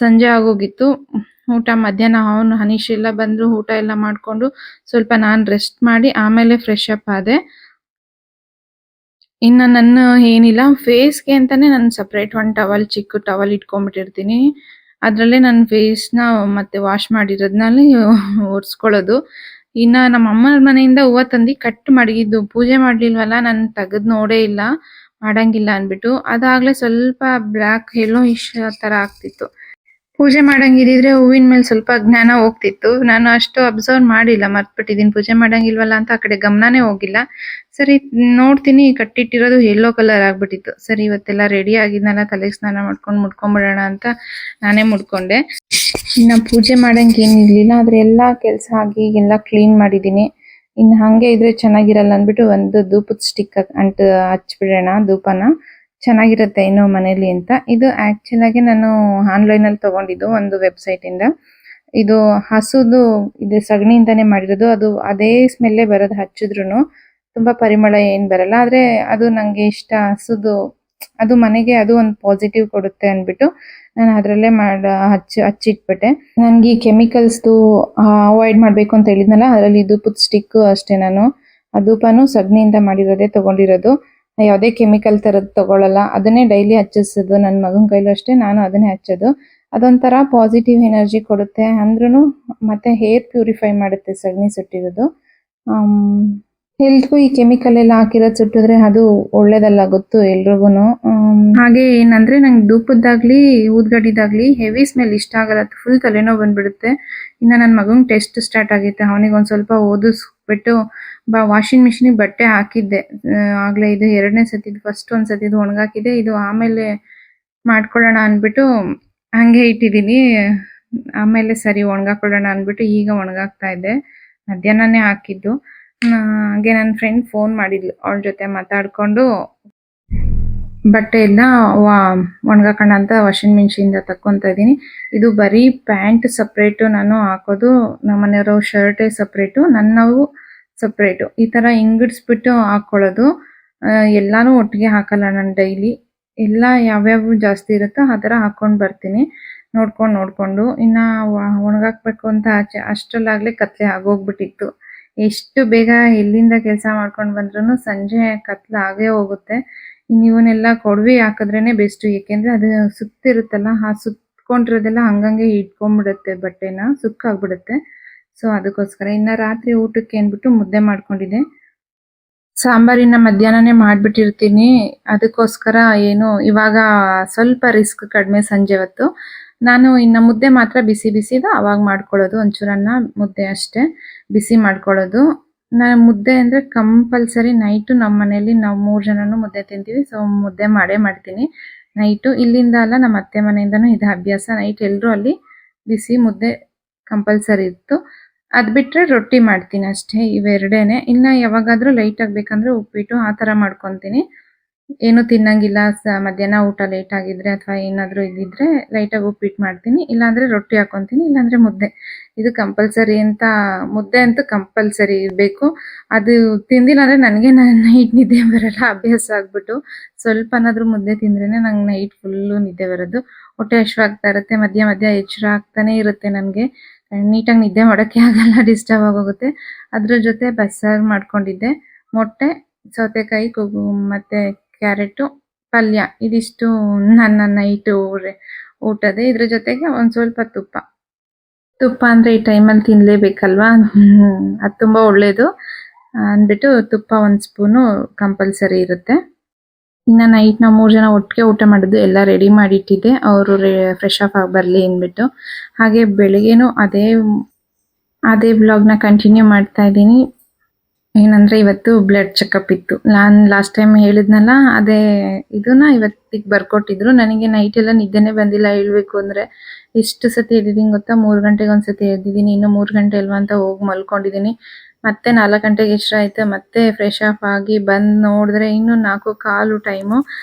ಸಂಜೆ ಆಗೋಗಿತ್ತು. ಊಟ ಮಧ್ಯಾಹ್ನ ಹನೀಶ್ ಎಲ್ಲ ಬಂದ್ರು, ಊಟ ಎಲ್ಲ ಮಾಡ್ಕೊಂಡು ಸ್ವಲ್ಪ ನಾನು ರೆಸ್ಟ್ ಮಾಡಿ ಆಮೇಲೆ ಫ್ರೆಶ್ ಅಪ್ ಆದೆ. ಇನ್ನು ನನ್ನ ಏನಿಲ್ಲ, ಫೇಸ್ಗೆ ಅಂತಾನೆ ನಾನು ಸಪ್ರೇಟ್ ಒಂದು ಟವಲ್, ಚಿಕ್ಕ ಟವಲ್ ಇಟ್ಕೊಂಡ್ಬಿಟ್ಟಿರ್ತೀನಿ. ಅದರಲ್ಲೇ ನನ್ನ ಫೇಸ್ನ ಮತ್ತೆ ವಾಶ್ ಮಾಡಿರೋದ್ನಲ್ಲಿ ಒರೆಸ್ಕೊಳ್ಳೋದು. ಇನ್ನು ನಮ್ಮ ಅಮ್ಮನ ಮನೆಯಿಂದ ಹೂವು ತಂದು ಕಟ್ ಮಡಗಿದ್ದು, ಪೂಜೆ ಮಾಡಲಿಲ್ವಲ್ಲ, ನಾನು ತೆಗೆದು ನೋಡೇ ಇಲ್ಲ, ಮಾಡಂಗಿಲ್ಲ ಅಂದ್ಬಿಟ್ಟು. ಅದಾಗಲೇ ಸ್ವಲ್ಪ ಬ್ಲ್ಯಾಕ್ ಯೆಲ್ಲೋಯಿಶ್ ಥರ ಆಗ್ತಿತ್ತು. ಪೂಜೆ ಮಾಡಂಗಿದ್ರೆ ಹೂವಿನ ಮೇಲೆ ಸ್ವಲ್ಪ ಜ್ಞಾನ ಹೋಗ್ತಿತ್ತು. ನಾನು ಅಷ್ಟು ಅಬ್ಸರ್ವ್ ಮಾಡಿಲ್ಲ, ಮರ್ತ್ಬಿಟ್ಟಿದ್ದೀನಿ. ಪೂಜೆ ಮಾಡಂಗಿಲ್ವಲ್ಲ ಅಂತ ಆ ಕಡೆ ಗಮನನೇ ಹೋಗಿಲ್ಲ. ಸರಿ ನೋಡ್ತೀನಿ, ಕಟ್ಟಿಟ್ಟಿರೋದು ಯೆಲ್ಲೋ ಕಲರ್ ಆಗ್ಬಿಟ್ಟಿತ್ತು. ಸರಿ ಇವತ್ತೆಲ್ಲ ರೆಡಿ ಆಗಿದ್ನಲ್ಲ, ತಲೆಗೆ ಸ್ನಾನ ಮಾಡ್ಕೊಂಡು ಮುಡ್ಕೊಂಬಿಡೋಣ ಅಂತ ನಾನೇ ಮುಡ್ಕೊಂಡೆ. ಇನ್ನು ಪೂಜೆ ಮಾಡಂಗೆ ಏನಿರಲಿಲ್ಲ, ಆದರೆ ಎಲ್ಲ ಕೆಲಸ ಆಗಿ ಎಲ್ಲ ಕ್ಲೀನ್ ಮಾಡಿದ್ದೀನಿ. ಇನ್ನು ಹಾಗೆ ಇದ್ರೆ ಚೆನ್ನಾಗಿರಲ್ಲ ಅಂದ್ಬಿಟ್ಟು ಒಂದು ಧೂಪದ ಸ್ಟಿಕ್ ಹಚ್ಬಿಡೋಣ, ಧೂಪನ ಚೆನ್ನಾಗಿರುತ್ತೆ ಇನ್ನೂ ಮನೇಲಿ ಅಂತ. ಇದು ಆಕ್ಚುಲ್ ಆಗಿ ನಾನು ಆನ್ಲೈನಲ್ಲಿ ತಗೊಂಡಿದ್ದು ಒಂದು ವೆಬ್ಸೈಟಿಂದ. ಇದು ಹಸುದು ಇದು ಸಗಣಿಯಿಂದಾನೇ ಮಾಡಿರೋದು. ಅದು ಅದೇ ಸ್ಮೆಲ್ಲೇ ಬರೋದು, ಹಚ್ಚಿದ್ರು ತುಂಬಾ ಪರಿಮಳ ಏನ್ ಬರಲ್ಲ. ಆದ್ರೆ ಅದು ನಂಗೆ ಇಷ್ಟ, ಹಸುದು ಅದು ಮನೆಗೆ ಅದು ಒಂದು ಪಾಸಿಟಿವ್ ಕೊಡುತ್ತೆ ಅಂದ್ಬಿಟ್ಟು ನಾನು ಅದರಲ್ಲೇ ಹಚ್ಚಿಟ್ಬಿಟ್ಟೆ. ನನಗೆ ಈ ಕೆಮಿಕಲ್ಸ್ದು ಅವಾಯ್ಡ್ ಮಾಡಬೇಕು ಅಂತ ಹೇಳಿದ್ನಲ್ಲ, ಅದರಲ್ಲಿ ಧೂಪದ ಸ್ಟಿಕ್ ಅಷ್ಟೇ. ನಾನು ಆ ಧೂಪನೂ ಸಗಣಿಯಿಂದ ಮಾಡಿರೋದೇ ತಗೊಂಡಿರೋದು, ಯಾವುದೇ ಕೆಮಿಕಲ್ ಥರದ್ದು ತಗೊಳ್ಳಲ್ಲ. ಅದನ್ನೇ ಡೈಲಿ ಹಚ್ಚಿಸೋದು, ನನ್ನ ಮಗನ ಕೈಲೂ ಅಷ್ಟೇ, ನಾನು ಅದನ್ನೇ ಹಚ್ಚೋದು. ಅದೊಂಥರ ಪಾಸಿಟಿವ್ ಎನರ್ಜಿ ಕೊಡುತ್ತೆ ಅಂದ್ರೂ, ಮತ್ತೆ ಹೇರ್ ಪ್ಯೂರಿಫೈ ಮಾಡುತ್ತೆ ಸಗಣಿ ಸುಟ್ಟಿರೋದು. ಹೆಲ್ತ್ಗೂ ಈ ಕೆಮಿಕಲ್ ಎಲ್ಲ ಹಾಕಿರೋದು ಸುಟ್ಟಿದ್ರೆ ಅದು ಒಳ್ಳೇದಲ್ಲ, ಗೊತ್ತು ಎಲ್ರಿಗೂ. ಹಾಗೆ ಏನಂದ್ರೆ ನಂಗೆ ಧೂಪದ್ದಾಗ್ಲಿ ಊದ್ಗಡ್ಡಿದಾಗ್ಲಿ ಹೆವಿ ಸ್ಮೆಲ್ ಇಷ್ಟ ಆಗಲ್ಲ, ಫುಲ್ ತಲೆನೋವು ಬಂದ್ಬಿಡುತ್ತೆ. ಇನ್ನು ನನ್ನ ಮಗಂಗೆ ಟೆಸ್ಟ್ ಸ್ಟಾರ್ಟ್ ಆಗೈತೆ, ಅವನಿಗೆ ಒಂದು ಸ್ವಲ್ಪ ಓದಿಸ್ಬಿಟ್ಟು ವಾಷಿಂಗ್ ಮಿಷಿನಿಗೆ ಬಟ್ಟೆ ಹಾಕಿದ್ದೆ ಆಗಲೇ. ಇದು 2ನೇ ಸತಿ, ಫಸ್ಟ್ ಒಂದು ಸತಿ ಇದು ಒಣಗಾಕಿದೆ, ಇದು ಆಮೇಲೆ ಮಾಡ್ಕೊಳ್ಳೋಣ ಅಂದ್ಬಿಟ್ಟು ಹಂಗೆ ಇಟ್ಟಿದ್ದೀನಿ. ಆಮೇಲೆ ಸರಿ ಒಣಗಾಕೊಳ್ಳೋಣ ಅಂದ್ಬಿಟ್ಟು ಈಗ ಒಣಗಾಕ್ತಾ ಇದ್ದೆ, ಮಧ್ಯಾಹ್ನನೇ ಹಾಕಿದ್ದು. ಹಾಗೆ ನನ್ನ ಫ್ರೆಂಡ್ ಫೋನ್ ಮಾಡಿದ್ಲು. ಅವಳ ಜೊತೆ ಮಾತಾಡ್ಕೊಂಡು ಬಟ್ಟೆ ಎಲ್ಲ ಒಣಗಾಕೋಣ ಅಂತ ವಾಷಿಂಗ್ ಮಿಷಿನಿಂದ ತಕ್ಕೊಂತ ಇದ್ದೀನಿ. ಇದು ಬರೀ ಪ್ಯಾಂಟ್ ಸಪ್ರೇಟು ನಾನು ಹಾಕೋದು, ನಮ್ಮ ಮನೆಯವರು ಶರ್ಟೇ ಸಪ್ರೇಟು, ನನ್ನವು ಸಪ್ರೇಟು. ಈ ಥರ ಹಿಂಗಡಿಸ್ಬಿಟ್ಟು ಹಾಕ್ಕೊಳ್ಳೋದು. ಎಲ್ಲಾನು ಒಟ್ಟಿಗೆ ಹಾಕಲ್ಲ ನಾನು ಡೈಲಿ. ಎಲ್ಲ ಯಾವ್ಯಾವು ಜಾಸ್ತಿ ಇರುತ್ತೋ ಆ ಥರ ಹಾಕ್ಕೊಂಡು ಬರ್ತೀನಿ ನೋಡ್ಕೊಂಡು. ಇನ್ನು ಒಣಗಾಕ್ಬೇಕು ಅಂತ ಅಷ್ಟರಲ್ಲಾಗಲೇ ಕತ್ಲೆ ಆಗೋಗ್ಬಿಟ್ಟಿತ್ತು. ಎಷ್ಟು ಬೇಗ ಎಲ್ಲಿಂದ ಕೆಲಸ ಮಾಡ್ಕೊಂಡು ಬಂದ್ರೂ ಸಂಜೆ ಕತ್ಲೆ ಆಗೇ ಹೋಗುತ್ತೆ. ಇನ್ನು ಇವನ್ನೆಲ್ಲ ಕೊಡವಿ ಹಾಕಿದ್ರೇನೆ ಬೆಸ್ಟ್. ಏಕೆಂದರೆ ಅದು ಸುತ್ತಿರುತ್ತಲ್ಲ, ಆ ಸುತ್ಕೊಂಡಿರೋದೆಲ್ಲ ಹಂಗಂಗೆ ಇಟ್ಕೊಂಡ್ಬಿಡುತ್ತೆ, ಬಟ್ಟೆನ ಸುಕ್ಕಾಗ್ಬಿಡುತ್ತೆ. ಸೊ ಅದಕ್ಕೋಸ್ಕರ ಇನ್ನು ರಾತ್ರಿ ಊಟಕ್ಕೆ ಅಂದ್ಬಿಟ್ಟು ಮುದ್ದೆ ಮಾಡ್ಕೊಂಡಿದ್ದೆ. ಸಾಂಬಾರಿನ ಮಧ್ಯಾಹ್ನನೇ ಮಾಡಿಬಿಟ್ಟಿರ್ತೀನಿ. ಅದಕ್ಕೋಸ್ಕರ ಏನು ಇವಾಗ ಸ್ವಲ್ಪ ರಿಸ್ಕ್ ಕಡಿಮೆ ಸಂಜೆ ಹೊತ್ತು. ನಾನು ಇನ್ನು ಮುದ್ದೆ ಮಾತ್ರ ಬಿಸಿದು ಆವಾಗ ಮಾಡ್ಕೊಳ್ಳೋದು. ಒಂಚೂರು ಅನ್ನ ಮುದ್ದೆ ಅಷ್ಟೇ ಬಿಸಿ ಮಾಡ್ಕೊಳ್ಳೋದು. ನಾನು ಮುದ್ದೆ ಅಂದರೆ ಕಂಪಲ್ಸರಿ ನೈಟು ನಮ್ಮ ಮನೆಯಲ್ಲಿ ನಾವು 3 ಜನನೂ ಮುದ್ದೆ ತಿಂತೀವಿ. ಸೊ ಮುದ್ದೆ ಮಾಡೇ ಮಾಡ್ತೀನಿ ನೈಟು. ಇಲ್ಲಿಂದ ಅಲ್ಲ, ನಮ್ಮ ಅತ್ತೆ ಮನೆಯಿಂದನೂ ಇದು ಅಭ್ಯಾಸ. ನೈಟ್ ಎಲ್ಲರೂ ಅಲ್ಲಿ ಬಿಸಿ ಮುದ್ದೆ ಕಂಪಲ್ಸರಿ ಇತ್ತು. ಅದು ಬಿಟ್ಟರೆ ರೊಟ್ಟಿ ಮಾಡ್ತೀನಿ ಅಷ್ಟೇ, ಇವೆರಡೇನೆ. ಇನ್ನು ಯಾವಾಗಾದರೂ ಲೈಟಾಗಿ ಬೇಕಂದರೆ ಉಪ್ಪಿಟ್ಟು ಆ ಥರ ಮಾಡ್ಕೊತೀನಿ. ಏನು ತಿನ್ನಂಗಿಲ್ಲ, ಮಧ್ಯಾಹ್ನ ಊಟ ಲೇಟ್ ಆಗಿದ್ರೆ ಅಥವಾ ಏನಾದರೂ ಇದ್ದಿದ್ರೆ ಲೈಟಾಗಿ ಉಪ್ಪಿಟ್ಟು ಮಾಡ್ತೀನಿ, ಇಲ್ಲಾಂದರೆ ರೊಟ್ಟಿ ಹಾಕ್ಕೊತೀನಿ, ಇಲ್ಲಾಂದರೆ ಮುದ್ದೆ. ಇದು ಕಂಪಲ್ಸರಿ ಅಂತ, ಮುದ್ದೆ ಅಂತೂ ಕಂಪಲ್ಸರಿ ಇರಬೇಕು. ಅದು ತಿಂದಿಲ್ಲ ಅಂದರೆ ನನಗೆ ನೈಟ್ ನಿದ್ದೆ ಬರಲ್ಲ, ಅಭ್ಯಾಸ ಆಗ್ಬಿಟ್ಟು. ಸ್ವಲ್ಪನಾದರೂ ಮುದ್ದೆ ತಿಂದ್ರೇ ನಂಗೆ ನೈಟ್ ಫುಲ್ಲು ನಿದ್ದೆ ಬರೋದು. ಹೊಟ್ಟೆ ಹಶ್ವಾಗ್ತಾ ಇರುತ್ತೆ, ಮಧ್ಯ ಎಚ್ಚರ ಆಗ್ತಾನೇ ಇರುತ್ತೆ ನನಗೆ. ನೀಟಾಗಿ ನಿದ್ದೆ ಮಾಡೋಕ್ಕೆ ಆಗಲ್ಲ, ಡಿಸ್ಟರ್ಬ್ ಆಗೋಗುತ್ತೆ. ಅದ್ರ ಜೊತೆ ಬಸ್ಸಾರು ಮಾಡ್ಕೊಂಡಿದ್ದೆ, ಮೊಟ್ಟೆ, ಸೌತೆಕಾಯಿ, ಮತ್ತು ಕ್ಯಾರೆಟು, ಪಲ್ಯ. ಇದಿಷ್ಟು ನನ್ನ ನೈಟು ಊಟದ. ಇದ್ರ ಜೊತೆಗೆ ಒಂದು ಸ್ವಲ್ಪ ತುಪ್ಪ ಅಂದರೆ ಈ ಟೈಮಲ್ಲಿ ತಿನ್ನಲೇಬೇಕಲ್ವಾ, ಅದು ತುಂಬ ಒಳ್ಳೆಯದು ಅಂದ್ಬಿಟ್ಟು ತುಪ್ಪ 1 ಸ್ಪೂನು ಕಂಪಲ್ಸರಿ ಇರುತ್ತೆ. ಇನ್ನು ನೈಟ್ ನಾವು 3 ಜನ ಒಟ್ಟಿಗೆ ಊಟ ಮಾಡೋದು. ಎಲ್ಲ ರೆಡಿ ಮಾಡಿಟ್ಟಿದ್ದೆ, ಅವರು ಫ್ರೆಶ್ ಆಫ್ ಆಗಿ ಬರಲಿ ಅಂದ್ಬಿಟ್ಟು. ಹಾಗೆ ಬೆಳಿಗ್ಗೆನೂ ಅದೇ ಬ್ಲಾಗ್ನ ಕಂಟಿನ್ಯೂ ಮಾಡ್ತಾ ಇದ್ದೀನಿ. ಏನಂದರೆ ಇವತ್ತು ಬ್ಲಡ್ ಚೆಕಪ್ ಇತ್ತು. ನಾನು ಲಾಸ್ಟ್ ಟೈಮ್ ಹೇಳಿದ್ನಲ್ಲ, ಅದೇ ಇದನ್ನ ಇವತ್ತಿಗೆ ಬರ್ಕೊಟ್ಟಿದ್ರು. ನನಗೆ ನೈಟೆಲ್ಲ ನಿದ್ದೆನೇ ಬಂದಿಲ್ಲ ಹೇಳಬೇಕು ಅಂದರೆ. ಎಷ್ಟು ಸತಿ ಎದ್ದಿದ್ದೀನಿ ಗೊತ್ತಾ? 3 ಗಂಟೆಗೆ ಒಂದು ಸತಿ ಎದ್ದಿದ್ದೀನಿ, ಇನ್ನೂ 3 ಗಂಟೆ ಅಲ್ವಾ ಅಂತ ಹೋಗಿ ಮಲ್ಕೊಂಡಿದ್ದೀನಿ. ಮತ್ತೆ 4 ಗಂಟೆಗೆ ಎಚ್ಚರ ಆಯಿತು. ಮತ್ತೆ ಫ್ರೆಶ್ ಆಫ್ ಆಗಿ ಬಂದು ನೋಡಿದ್ರೆ ಇನ್ನೂ 4:15 ಟೈಮು.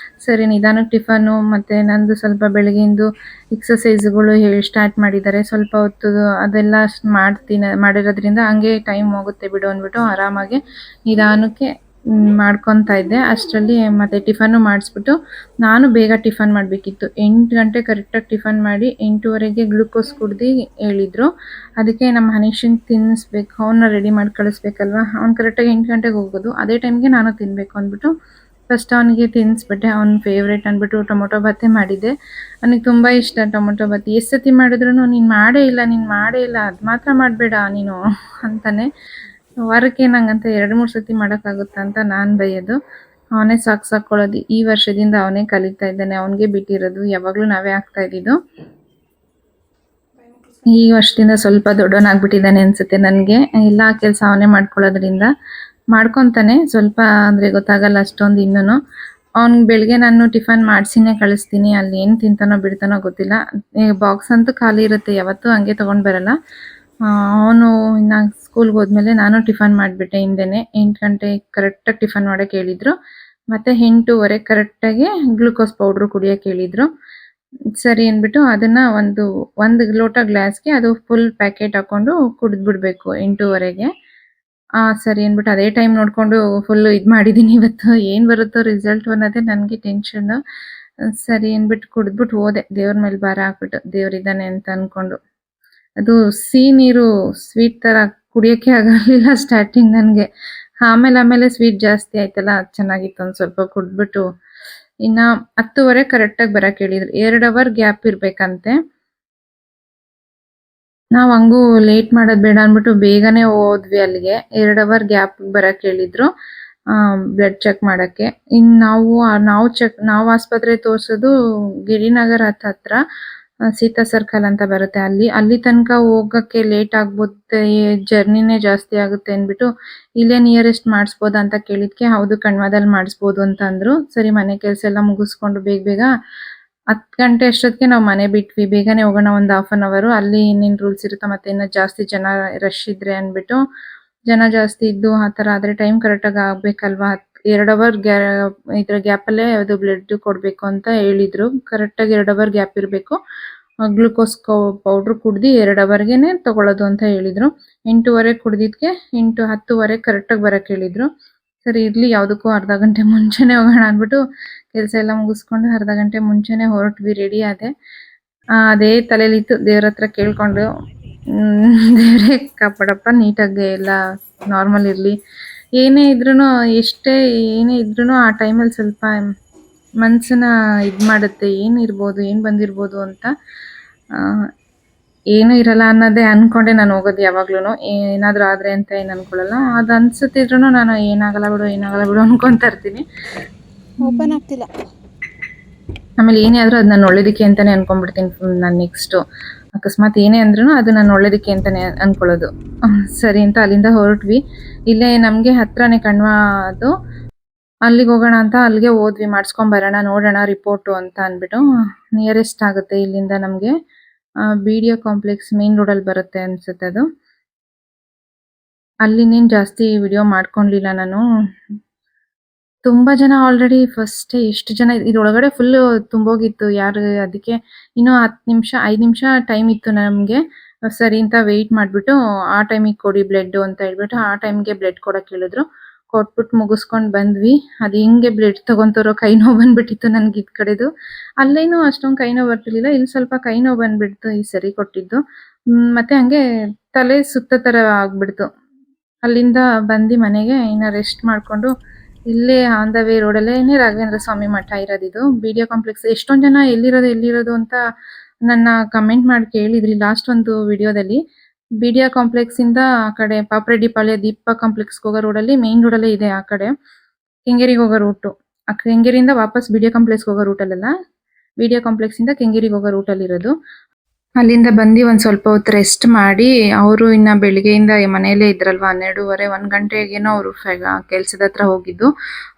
ಸರಿ ನಿಧಾನಕ್ಕೆ ಟಿಫನ್ನು ಮತ್ತು ನಂದು ಸ್ವಲ್ಪ ಬೆಳಗ್ಗೆಯಿಂದ ಎಕ್ಸಸೈಸ್ಗಳು ಸ್ಟಾರ್ಟ್ ಮಾಡಿದ್ದಾರೆ. ಸ್ವಲ್ಪ ಹೊತ್ತು ಅದೆಲ್ಲ ಮಾಡಿರೋದ್ರಿಂದ ಹಂಗೆ ಟೈಮ್ ಹೋಗುತ್ತೆ ಬಿಡು ಅಂದ್ಬಿಟ್ಟು ಆರಾಮಾಗಿ ನಿಧಾನಕ್ಕೆ ಮಾಡ್ಕೊತಾ ಇದ್ದೆ. ಅಷ್ಟರಲ್ಲಿ ಮತ್ತೆ ಟಿಫನ್ನು ಮಾಡಿಸ್ಬಿಟ್ಟು, ನಾನು ಬೇಗ ಟಿಫನ್ ಮಾಡಬೇಕಿತ್ತು. 8 ಗಂಟೆ ಕರೆಕ್ಟಾಗಿ ಟಿಫನ್ ಮಾಡಿ 8:15ಗೆ ಗ್ಲೂಕೋಸ್ ಕುಡ್ದು ಹೇಳಿದ್ರು. ಅದಕ್ಕೆ ನಮ್ಮ ಹನೀಶನ್ ತಿನ್ನಿಸ್ಬೇಕು, ಅವನ್ನ ರೆಡಿ ಮಾಡಿ ಕಳಿಸ್ಬೇಕಲ್ವ. ಅವ್ನು ಕರೆಕ್ಟಾಗಿ 8 ಗಂಟೆಗೆ ಹೋಗೋದು, ಅದೇ ಟೈಮ್ಗೆ ನಾನು ತಿನ್ನಬೇಕು ಅಂದ್ಬಿಟ್ಟು ಫಸ್ಟ್ ಅವನಿಗೆ ತಿನ್ನಿಸ್ಬಿಟ್ಟೆ. ಅವ್ನ ಫೇವ್ರೇಟ್ ಅಂದ್ಬಿಟ್ಟು ಟೊಮೊಟೊ ಬಾತೆ ಮಾಡಿದ್ದೆ. ನನಗೆ ತುಂಬ ಇಷ್ಟ ಟೊಮೊಟೊ ಬಾತ್. ಎಷ್ಟು ಸತಿ ಮಾಡಿದ್ರು ನೀನು ಮಾಡೇ ಇಲ್ಲ, ಅದು ಮಾತ್ರ ಮಾಡಬೇಡ ನೀನು ಅಂತಾನೆ. ವಾರಕ್ಕೆ ನಂಗಂತ 2-3 ಸತಿ ಮಾಡೋಕ್ಕಾಗುತ್ತಾ ಅಂತ ನಾನು ಬೈಯೋದು. ಅವನೇ ಸಾಕೊಳ್ಳೋದು. ಈ ವರ್ಷದಿಂದ ಅವನೇ ಕಲಿತಾ ಇದ್ದಾನೆ, ಅವನಿಗೆ ಬಿಟ್ಟಿರೋದು. ಯಾವಾಗಲೂ ನಾವೇ ಆಗ್ತಾ ಇದ್ದಿದ್ದು. ಈ ವರ್ಷದಿಂದ ಸ್ವಲ್ಪ ದೊಡ್ಡವನಾಗ್ಬಿಟ್ಟಿದ್ದಾನೆ ಅನ್ಸುತ್ತೆ ನನಗೆ. ಎಲ್ಲ ಕೆಲಸ ಅವನೇ ಮಾಡ್ಕೊಳ್ಳೋದ್ರಿಂದ ಮಾಡ್ಕೊತಾನೆ. ಸ್ವಲ್ಪ ಅಂದರೆ ಗೊತ್ತಾಗಲ್ಲ ಅಷ್ಟೊಂದು ಇನ್ನೂ. ಅವ್ನಿಗೆ ಬೆಳಗ್ಗೆ ನಾನು ಟಿಫನ್ ಮಾಡಿಸಿನೇ ಕಳಿಸ್ತೀನಿ. ಅಲ್ಲಿ ಏನು ತಿಂತಾನೋ ಬಿಡ್ತಾನೋ ಗೊತ್ತಿಲ್ಲ. ಬಾಕ್ಸ್ ಅಂತೂ ಖಾಲಿ ಇರುತ್ತೆ, ಯಾವತ್ತೂ ಹಂಗೆ ತೊಗೊಂಡು ಬರಲ್ಲ. ಅವನು ಇನ್ನು ಸ್ಕೂಲ್ಗೆ ಹೋದ್ಮೇಲೆ ನಾನು ಟಿಫನ್ ಮಾಡಿಬಿಟ್ಟೆ ಹಿಂದೆನೇ. 8 ಗಂಟೆ ಕರೆಕ್ಟಾಗಿ ಟಿಫನ್ ಮಾಡೋಕ್ಕೆ ಹೇಳಿದರು. ಮತ್ತು 8:15 ಕರೆಕ್ಟಾಗಿ ಗ್ಲೂಕೋಸ್ ಪೌಡ್ರು ಕುಡಿಯೋಕ್ಕೆ ಹೇಳಿದರು. ಸರಿ ಅಂದ್ಬಿಟ್ಟು ಅದನ್ನು ಒಂದು ಲೋಟ ಗ್ಲಾಸ್ಗೆ ಅದು ಫುಲ್ ಪ್ಯಾಕೆಟ್ ಹಾಕ್ಕೊಂಡು ಕುಡಿದ್ಬಿಡ್ಬೇಕು 8:15ಗೆ. ಸರಿ ಅಂದ್ಬಿಟ್ಟು ಅದೇ ಟೈಮ್ ನೋಡಿಕೊಂಡು ಫುಲ್ಲು ಇದು ಮಾಡಿದ್ದೀನಿ. ಇವತ್ತು ಏನು ಬರುತ್ತೋ ರಿಸಲ್ಟು ಅನ್ನೋದೇ ನನಗೆ ಟೆನ್ಷನ್ನು. ಸರಿ ಅಂದ್ಬಿಟ್ಟು ಕುಡಿದ್ಬಿಟ್ಟು ಹೋದೆ, ದೇವ್ರ ಮೇಲೆ ಭಾರ ಹಾಕ್ಬಿಟ್ಟು, ದೇವರಿದ್ದಾನೆ ಅಂತ ಅಂದ್ಕೊಂಡು. ಅದು ಸಿಹಿ ನೀರು ಸ್ವೀಟ್ ಥರ ಕುಡಿಯೋಕ್ಕೆ ಆಗಲಿಲ್ಲ ಸ್ಟಾರ್ಟಿಂಗ್ ನನಗೆ. ಆಮೇಲೆ ಸ್ವೀಟ್ ಜಾಸ್ತಿ ಆಯ್ತಲ್ಲ, ಅದು ಚೆನ್ನಾಗಿತ್ತು. ಒಂದು ಸ್ವಲ್ಪ ಕುಡಿದ್ಬಿಟ್ಟು ಇನ್ನು 10:15 ಕರೆಕ್ಟಾಗಿ ಬರೋಕ್ಕೆ ಹೇಳಿದ್ರು. 2 ಅವರ್ ಗ್ಯಾಪ್ ಇರಬೇಕಂತೆ. ನಾವು ಹಂಗೂ ಲೇಟ್ ಮಾಡೋದು ಬೇಡ ಅಂದ್ಬಿಟ್ಟು ಬೇಗನೆ ಹೋದ್ವಿ ಅಲ್ಲಿಗೆ. 2 ಅವರ್ ಗ್ಯಾಪ್ ಬರೋಕ್ಕೆ ಹೇಳಿದ್ರು ಬ್ಲಡ್ ಚೆಕ್ ಮಾಡೋಕ್ಕೆ. ಇನ್ನು ನಾವು ಆಸ್ಪತ್ರೆ ತೋರಿಸೋದು ಗಿರಿನಗರ ಹತ್ರ ಸೀತಾ ಸರ್ಕಲ್ ಅಂತ ಬರುತ್ತೆ. ಅಲ್ಲಿ ತನಕ ಹೋಗೋಕ್ಕೆ ಲೇಟ್ ಆಗ್ಬೋದು, ಜರ್ನಿನೇ ಜಾಸ್ತಿ ಆಗುತ್ತೆ ಅಂದ್ಬಿಟ್ಟು ಇಲ್ಲೇ ನಿಯರೆಸ್ಟ್ ಮಾಡಿಸ್ಬೋದಾ ಅಂತ ಕೇಳಿದ್ಕೆ ಹೌದು ಕಣ್ವಾದಲ್ಲಿ ಮಾಡಿಸ್ಬೋದು ಅಂತ ಅಂದರು. ಸರಿ ಮನೆ ಕೆಲಸ ಎಲ್ಲ ಮುಗಿಸ್ಕೊಂಡು ಬೇಗ 10 ಗಂಟೆ ಅಷ್ಟೊತ್ತಿಗೆ ನಾವು ಮನೆ ಬಿಟ್ವಿ. ಬೇಗನೆ ಹೋಗೋಣ, ಒಂದು 1/2 ಅವರ್. ಅಲ್ಲಿ ಇನ್ನೇನು ರೂಲ್ಸ್ ಇರುತ್ತೋ, ಮತ್ತೆ ಇನ್ನೂ ಜಾಸ್ತಿ ಜನ ರಶ್ ಇದ್ರೆ ಅಂದ್ಬಿಟ್ಟು ಜನ ಜಾಸ್ತಿ ಇದ್ದು ಆ ಥರ ಆದರೆ ಟೈಮ್ ಕರೆಕ್ಟಾಗಿ ಆಗಬೇಕಲ್ವಾ. 2 ಅವರ್ ಇದರ ಗ್ಯಾಪಲ್ಲೇ ಅದು ಬ್ಲಡ್ ಕೊಡಬೇಕು ಅಂತ ಹೇಳಿದರು. ಕರೆಕ್ಟಾಗಿ 2 ಅವರ್ ಗ್ಯಾಪ್ ಇರಬೇಕು. ಗ್ಲೂಕೋಸ್ ಪೌಡ್ರ್ ಕುಡ್ದು 2 ಅವರ್ಗೇನೆ ತಗೊಳ್ಳೋದು ಅಂತ ಹೇಳಿದರು. 8:30 ಕುಡ್ದಿದ್ದಕ್ಕೆ 10:00 ಕರೆಕ್ಟಾಗಿ ಬರೋಕ್ಕೆ ಹೇಳಿದರು. ಸರಿ ಇರಲಿ, ಯಾವುದಕ್ಕೂ ಅರ್ಧ ಗಂಟೆ ಮುಂಚೆನೇ ಹೋಗೋಣ ಅಂದ್ಬಿಟ್ಟು ಕೆಲಸ ಎಲ್ಲ ಮುಗಿಸ್ಕೊಂಡು ಅರ್ಧ ಗಂಟೆ ಮುಂಚೆನೇ ಹೊರಟ್ವಿ. ರೆಡಿ ಆದೆ. ಅದೇ ತಲೆಯಲ್ಲಿತ್ತು, ದೇವ್ರ ಹತ್ರ ಕೇಳ್ಕೊಂಡು ದೇವರೇ ಕಾಪಾಡಪ್ಪ, ನೀಟಾಗಿ ಎಲ್ಲ ನಾರ್ಮಲ್ ಇರಲಿ. ಏನೇ ಇದ್ರೂ ಆ ಟೈಮಲ್ಲಿ ಸ್ವಲ್ಪ ಮನಸ್ಸನ್ನ ಇದು ಮಾಡುತ್ತೆ. ಏನಿರ್ಬೋದು, ಏನು ಬಂದಿರ್ಬೋದು ಅಂತ. ಏನೂ ಇರಲ್ಲ ಅನ್ನೋದೇ ಅಂದ್ಕೊಂಡೆ ನಾನು ಹೋಗೋದು ಯಾವಾಗ್ಲೂ. ಏನಾದರೂ ಆದರೆ ಅಂತ ಏನು ಅಂದ್ಕೊಳ್ಳಲ್ಲ. ಅದು ಅನ್ಸುತ್ತಿದ್ರೂ ನಾನು ಏನಾಗಲ್ಲ ಬಿಡು ಅನ್ಕೊತಾ ಇರ್ತೀನಿ. ಓಪನ್ ಆಗ್ತಿಲ್ಲ. ಆಮೇಲೆ ಏನೇ ಆದರೂ ಅದು ನಾನು ಒಳ್ಳೇದಕ್ಕೆ ಅಂತಲೇ ಅಂದ್ಕೊಂಡ್ಬಿಡ್ತೀನಿ. ನಾನು ನೆಕ್ಸ್ಟು ಅಕಸ್ಮಾತ್ ಏನೇ ಅಂದ್ರೂ ಅದು ನಾನು ಒಳ್ಳೇದಕ್ಕೆ ಅಂತಲೇ ಅಂದ್ಕೊಳ್ಳೋದು. ಸರಿ ಅಂತ ಅಲ್ಲಿಂದ ಹೊರಟ್ವಿ. ಇಲ್ಲೇ ನಮಗೆ ಹತ್ರನೇ ಕಣ್ವ ಅದು. ಅಲ್ಲಿಗೆ ಹೋಗೋಣ ಅಂತ ಅಲ್ಲಿಗೆ ಹೋದ್ವಿ. ಮಾಡಿಸ್ಕೊಂಬರೋಣ, ನೋಡೋಣ ರಿಪೋರ್ಟು ಅಂತ ಅಂದ್ಬಿಟ್ಟು. ನಿಯರೆಸ್ಟ್ ಆಗುತ್ತೆ ಇಲ್ಲಿಂದ ನಮಗೆ. BDO ಕಾಂಪ್ಲೆಕ್ಸ್ ಮೇನ್ ರೋಡಲ್ಲಿ ಬರುತ್ತೆ ಅನ್ಸುತ್ತೆ ಅದು. ಅಲ್ಲಿನೇನು ಜಾಸ್ತಿ ವಿಡಿಯೋ ಮಾಡ್ಕೊಂಡಿಲ್ಲ ನಾನು. ತುಂಬ ಜನ ಆಲ್ರೆಡಿ ಫಸ್ಟ್ ಎಷ್ಟು ಜನ ಇದ್ರೊಳಗಡೆ ಫುಲ್ಲು ತುಂಬೋಗಿತ್ತು. ಯಾರು ಅದಕ್ಕೆ ಇನ್ನೂ 10 ನಿಮಿಷ 5 ನಿಮಿಷ ಟೈಮ್ ಇತ್ತು ನಮಗೆ. ಸರಿ ಅಂತ ವೆಯ್ಟ್ ಮಾಡಿಬಿಟ್ಟು ಆ ಟೈಮಿಗೆ ಕೊಡಿ ಬ್ಲಡ್ಡು ಅಂತ ಹೇಳ್ಬಿಟ್ಟು ಆ ಟೈಮ್ಗೆ ಬ್ಲಡ್ ಕೊಡೋಕೆ ಹೇಳಿದ್ರು. ಕೊಟ್ಬಿಟ್ಟು ಮುಗಿಸ್ಕೊಂಡು ಬಂದ್ವಿ. ಅದು ಹಿಂಗೆ ಬ್ಲಡ್ ತೊಗೊತಾರೋ ಕೈ ನೋವು ಬಂದ್ಬಿಟ್ಟಿತ್ತು ನನಗೆ ಇದು ಕಡೆದು. ಅಲ್ಲೇನೂ ಅಷ್ಟೊಂದು ಕೈ ನೋವು ಬರ್ತಿರ್ಲಿಲ್ಲ. ಇಲ್ಲಿ ಸ್ವಲ್ಪ ಕೈ ನೋವು ಬಂದ್ಬಿಡ್ತು ಈ ಸರಿ ಕೊಟ್ಟಿದ್ದು. ಮತ್ತೆ ಹಂಗೆ ತಲೆ ಸುತ್ತ ಥರ ಆಗ್ಬಿಡ್ತು. ಅಲ್ಲಿಂದ ಬಂದು ಮನೆಗೆ ಇನ್ನು ರೆಸ್ಟ್ ಮಾಡಿಕೊಂಡು ಇಲ್ಲೇ on the way ರೋಡಲ್ಲೇ Raghavendra Swami Math ಇರೋದಿದು. BDO complex. ಎಷ್ಟೊಂದು ಜನ ಎಲ್ಲಿರೋದು ಅಂತ ನನ್ನ ಕಮೆಂಟ್ ಮಾಡಿ ಕೇಳಿದ್ರಿ ಲಾಸ್ಟ್ ಒಂದು ವಿಡಿಯೋದಲ್ಲಿ. BDO ಕಾಂಪ್ಲೆಕ್ಸಿಂದ ಆ ಕಡೆ ಪಾಪರೆಡ್ಡಿಪಾಳ್ಯ ದೀಪ ಕಾಂಪ್ಲೆಕ್ಸ್ಗೆ ಹೋಗೋ ರೋಡಲ್ಲಿ ಮೇನ್ ರೋಡಲ್ಲೇ ಇದೆ. ಆ ಕಡೆ ಕೆಂಗೇರಿಗೆ ಹೋಗೋ ರೂಟು. ಆ ಕೆಂಗೇರಿಯಿಂದ ವಾಪಸ್ BDO ಕಾಂಪ್ಲೆಕ್ಸ್ಗೆ ಹೋಗೋ ರೂಟಲ್ಲ, BDO ಕಾಂಪ್ಲೆಕ್ಸಿಂದ ಕೆಂಗೇರಿಗೆ ಹೋಗೋ ರೂಟಲ್ಲಿ ಇರೋದು. ಅಲ್ಲಿಂದ ಬಂದು ಒಂದು ಸ್ವಲ್ಪ ಹೊತ್ತು ರೆಸ್ಟ್ ಮಾಡಿ ಅವರು ಇನ್ನು ಬೆಳಿಗ್ಗೆಯಿಂದ ಮನೆಯಲ್ಲೇ ಇದ್ರಲ್ವ. 12:30 1 ಗಂಟೆಗೇನೋ ಅವರು ಕೆಲಸದ ಹತ್ರ ಹೋಗಿದ್ದು,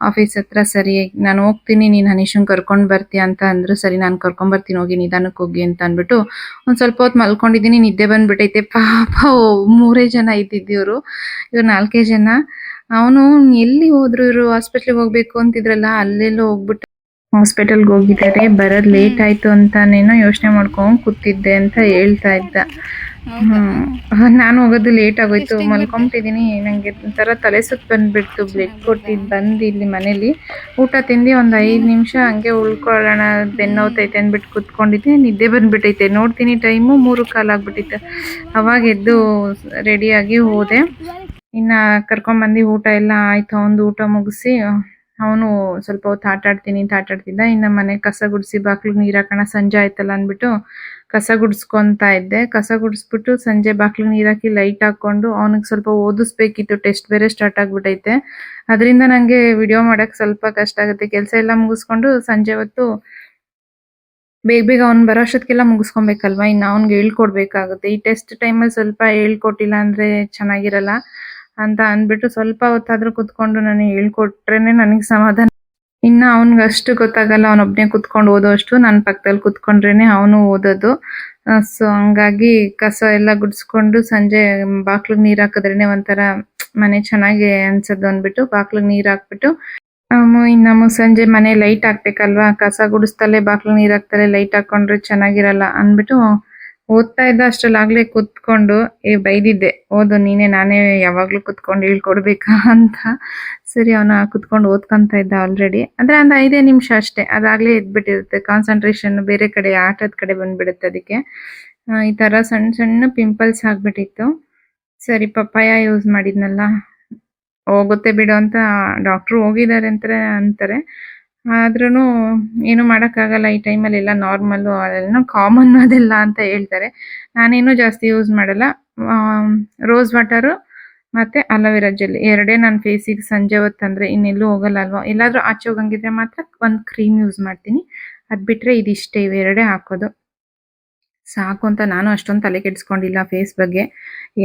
ಆಫೀಸ್ ಹತ್ರ. ಸರಿ ನಾನು ಹೋಗ್ತೀನಿ, ನೀನು ಹನೀಶನ್ ಕರ್ಕೊಂಡು ಬರ್ತೀಯ ಅಂತ ಅಂದರು. ಸರಿ ನಾನು ಕರ್ಕೊಂಬರ್ತೀನಿ, ಹೋಗಿ ನಿಧಾನಕ್ಕೆ ಹೋಗಿ ಅಂತ ಅಂದ್ಬಿಟ್ಟು ಒಂದು ಸ್ವಲ್ಪ ಹೊತ್ತು ಮಲ್ಕೊಂಡಿದ್ದೀನಿ. ನಿದ್ದೆ ಬಂದ್ಬಿಟ್ಟೈತೆ. ಪಾಪ 3 ಜನ ಇದ್ದಿದ್ದು ಇವ್ರು 4 ಜನ. ಅವನು ಎಲ್ಲಿ ಹೋದ್ರು, ಇವರು ಹಾಸ್ಪಿಟ್ಲಿಗೆ ಹೋಗ್ಬೇಕು ಅಂತಿದ್ರಲ್ಲ, ಅಲ್ಲೆಲ್ಲೋ ಹೋಗ್ಬಿಟ್ಟು ಹಾಸ್ಪಿಟಲ್ಗೆ ಹೋಗಿದ್ದಾರೆ. ಬರೋದು ಲೇಟ್ ಆಯ್ತು ಅಂತಾನೇನೋ ಯೋಚನೆ ಮಾಡ್ಕೊಂಡು ಕೂತಿದ್ದೆ ಅಂತ ಹೇಳ್ತಾ ಇದ್ದ. ನಾನು ಹೋಗೋದು ಲೇಟ್ ಆಗೋಯ್ತು, ಮಲ್ಕೊಂಬಿಟ್ಟಿದ್ದೀನಿ. ನನಗೆ ಒಂಥರ ತಲೆ ಸುತ್ತ ಬಂದ್ಬಿಡ್ತು. ಬ್ಲಡ್ ಕೊಟ್ಟಿದ್ದು ಬಂದು ಇಲ್ಲಿ ಮನೇಲಿ ಊಟ ತಿಂದು ಒಂದು 5 ನಿಮಿಷ ಹಂಗೆ ಉಳ್ಕೊಳ್ಳೋಣ, ಬೆನ್ನೋತೈತೆ ಅಂದ್ಬಿಟ್ಟು ಕೂತ್ಕೊಂಡಿದ್ದೆ. ನಿದ್ದೆ ಬಂದ್ಬಿಟ್ಟೈತೆ. ನೋಡ್ತೀನಿ ಟೈಮು 3:15 ಆಗ್ಬಿಟ್ಟಿತ್ತು. ಅವಾಗ ಎದ್ದು ರೆಡಿಯಾಗಿ ಹೋದೆ. ಇನ್ನು ಕರ್ಕೊಂಬಂದು ಊಟ ಎಲ್ಲ ಆಯಿತು. ಅವನದು ಊಟ ಮುಗಿಸಿ ಅವನು ಸ್ವಲ್ಪ ಹೊತ್ತು ಆಟಾಡ್ತೀನಿ ಅಂತ ಆಟಾಡ್ತಿದ್ದ. ಇನ್ನು ಮನೆ ಕಸ ಗುಡಿಸಿ ಬಾಗಿಲಿಗೆ ನೀರು ಹಾಕೋಣ, ಸಂಜೆ ಆಯ್ತಲ್ಲ ಅಂದ್ಬಿಟ್ಟು ಕಸ ಗುಡಿಸ್ಕೊತಾ ಇದ್ದೆ. ಕಸ ಗುಡಿಸ್ಬಿಟ್ಟು ಸಂಜೆ ಬಾಗಿಲಿಗೆ ನೀರು ಹಾಕಿ ಲೈಟ್ ಹಾಕ್ಕೊಂಡು ಅವನಿಗೆ ಸ್ವಲ್ಪ ಓದಿಸ್ಬೇಕಿತ್ತು. ಟೆಸ್ಟ್ ಬೇರೆ ಸ್ಟಾರ್ಟ್ ಆಗಿಬಿಟ್ಟೈತೆ. ಅದರಿಂದ ನನಗೆ ವಿಡಿಯೋ ಮಾಡೋಕ್ಕೆ ಸ್ವಲ್ಪ ಕಷ್ಟ ಆಗುತ್ತೆ. ಕೆಲಸ ಎಲ್ಲ ಮುಗಿಸ್ಕೊಂಡು ಸಂಜೆ ಹೊತ್ತು ಬೇಗ ಅವ್ನು ಬರೋ ಅಷ್ಟೊತ್ತಿಗೆಲ್ಲ ಮುಗಿಸ್ಕೊಬೇಕಲ್ವ. ಇನ್ನು ಅವ್ನಿಗೆ ಹೇಳ್ಕೊಡ್ಬೇಕಾಗುತ್ತೆ. ಈ ಟೆಸ್ಟ್ ಟೈಮಲ್ಲಿ ಸ್ವಲ್ಪ ಹೇಳ್ಕೊಟ್ಟಿಲ್ಲ ಅಂದರೆ ಚೆನ್ನಾಗಿರಲ್ಲ ಅಂತ ಅಂದ್ಬಿಟ್ಟು ಸ್ವಲ್ಪ ಹೊತ್ತಾದರೂ ಕುತ್ಕೊಂಡು ನನಗೆ ಹೇಳ್ಕೊಟ್ರೇನೆ ನನಗೆ ಸಮಾಧಾನ. ಇನ್ನು ಅವ್ನಿಗೆ ಅಷ್ಟು ಗೊತ್ತಾಗಲ್ಲ, ಅವನೊಬ್ಬನೇ ಕುತ್ಕೊಂಡು ಓದೋಷ್ಟು. ನನ್ನ ಪಕ್ಕದಲ್ಲಿ ಕುತ್ಕೊಂಡ್ರೇನೆ ಅವನು ಓದೋದು. ಸೊ ಹಂಗಾಗಿ ಕಸ ಎಲ್ಲ ಗುಡಿಸ್ಕೊಂಡು ಸಂಜೆ ಬಾಗಿಲಿಗೆ ನೀರು ಹಾಕಿದ್ರೇನೆ ಒಂಥರ ಮನೆ ಚೆನ್ನಾಗಿ ಅನ್ಸೋದು ಅಂದ್ಬಿಟ್ಟು ಬಾಗಿಲಿಗೆ ನೀರು ಹಾಕ್ಬಿಟ್ಟು ಇನ್ನು ಸಂಜೆ ಮನೆ ಲೈಟ್ ಹಾಕ್ಬೇಕಲ್ವಾ. ಕಸ ಗುಡಿಸ್ತಲೇ ಬಾಗಿಲಿಗೆ ನೀರು ಹಾಕ್ತಲೇ ಲೈಟ್ ಹಾಕ್ಕೊಂಡ್ರೆ ಚೆನ್ನಾಗಿರಲ್ಲ ಅಂದ್ಬಿಟ್ಟು ಓದ್ತಾ ಇದ್ದ. ಅಷ್ಟರಲ್ಲಾಗಲೇ ಕುತ್ಕೊಂಡು ಬೈದಿದ್ದೆ, ಓದು ನೀನೇ, ನಾನೇ ಯಾವಾಗಲೂ ಕುತ್ಕೊಂಡು ಹೇಳ್ಕೊಡ್ಬೇಕಾ ಅಂತ. ಸರಿ ಅವನ ಕುತ್ಕೊಂಡು ಓದ್ಕೊತಾ ಇದ್ದ ಆಲ್ರೆಡಿ. ಅಂದರೆ ಒಂದು 5 ನಿಮಿಷ ಅಷ್ಟೇ, ಅದಾಗಲೇ ಎದ್ಬಿಟ್ಟಿರುತ್ತೆ. ಕಾನ್ಸಂಟ್ರೇಷನ್ ಬೇರೆ ಕಡೆ, ಆಟದ ಕಡೆ ಬಂದುಬಿಡುತ್ತೆ. ಅದಕ್ಕೆ ಈ ಥರ ಸಣ್ಣ ಸಣ್ಣ ಪಿಂಪಲ್ಸ್ ಆಗಿಬಿಟ್ಟಿತ್ತು. ಸರಿ ಪಪ್ಪಾಯ ಯೂಸ್ ಮಾಡಿದ್ನಲ್ಲ, ಹೋಗುತ್ತೆ ಬಿಡು ಅಂತ ಡಾಕ್ಟ್ರು ಹೋಗಿದ್ದಾರೆ ಅಂತಾರೆ. ಆದ್ರೂ ಏನು ಮಾಡೋಕ್ಕಾಗಲ್ಲ. ಈ ಟೈಮಲ್ಲಿ ಎಲ್ಲ ನಾರ್ಮಲ್ಲು, ಅದೆಲ್ಲ ಕಾಮನ್ ಅದೆಲ್ಲ ಅಂತ ಹೇಳ್ತಾರೆ. ನಾನೇನು ಜಾಸ್ತಿ ಯೂಸ್ ಮಾಡಲ್ಲ. ರೋಸ್ ವಾಟರು ಮತ್ತು ಅಲೋವೆರಾ ಜೆಲ್ ಎರಡೇ ನಾನು ಫೇಸಿಗೆ ಸಂಜೆ ಹೊತ್ತಂದರೆ. ಇನ್ನೆಲ್ಲೂ ಹೋಗಲ್ಲ ಅಲ್ವಾ. ಎಲ್ಲಾದರೂ ಆಚೆ ಹೋಗಂಗಿದ್ರೆ ಮಾತ್ರ ಒಂದು ಕ್ರೀಮ್ ಯೂಸ್ ಮಾಡ್ತೀನಿ. ಅದು ಬಿಟ್ಟರೆ ಇದಿಷ್ಟೇ, ಇವೆರಡೇ ಹಾಕೋದು. ಸಾಕು ಅಂತ ನಾನು ಅಷ್ಟೊಂದು ತಲೆ ಕೆಡಿಸ್ಕೊಂಡಿಲ್ಲ ಫೇಸ್ ಬಗ್ಗೆ.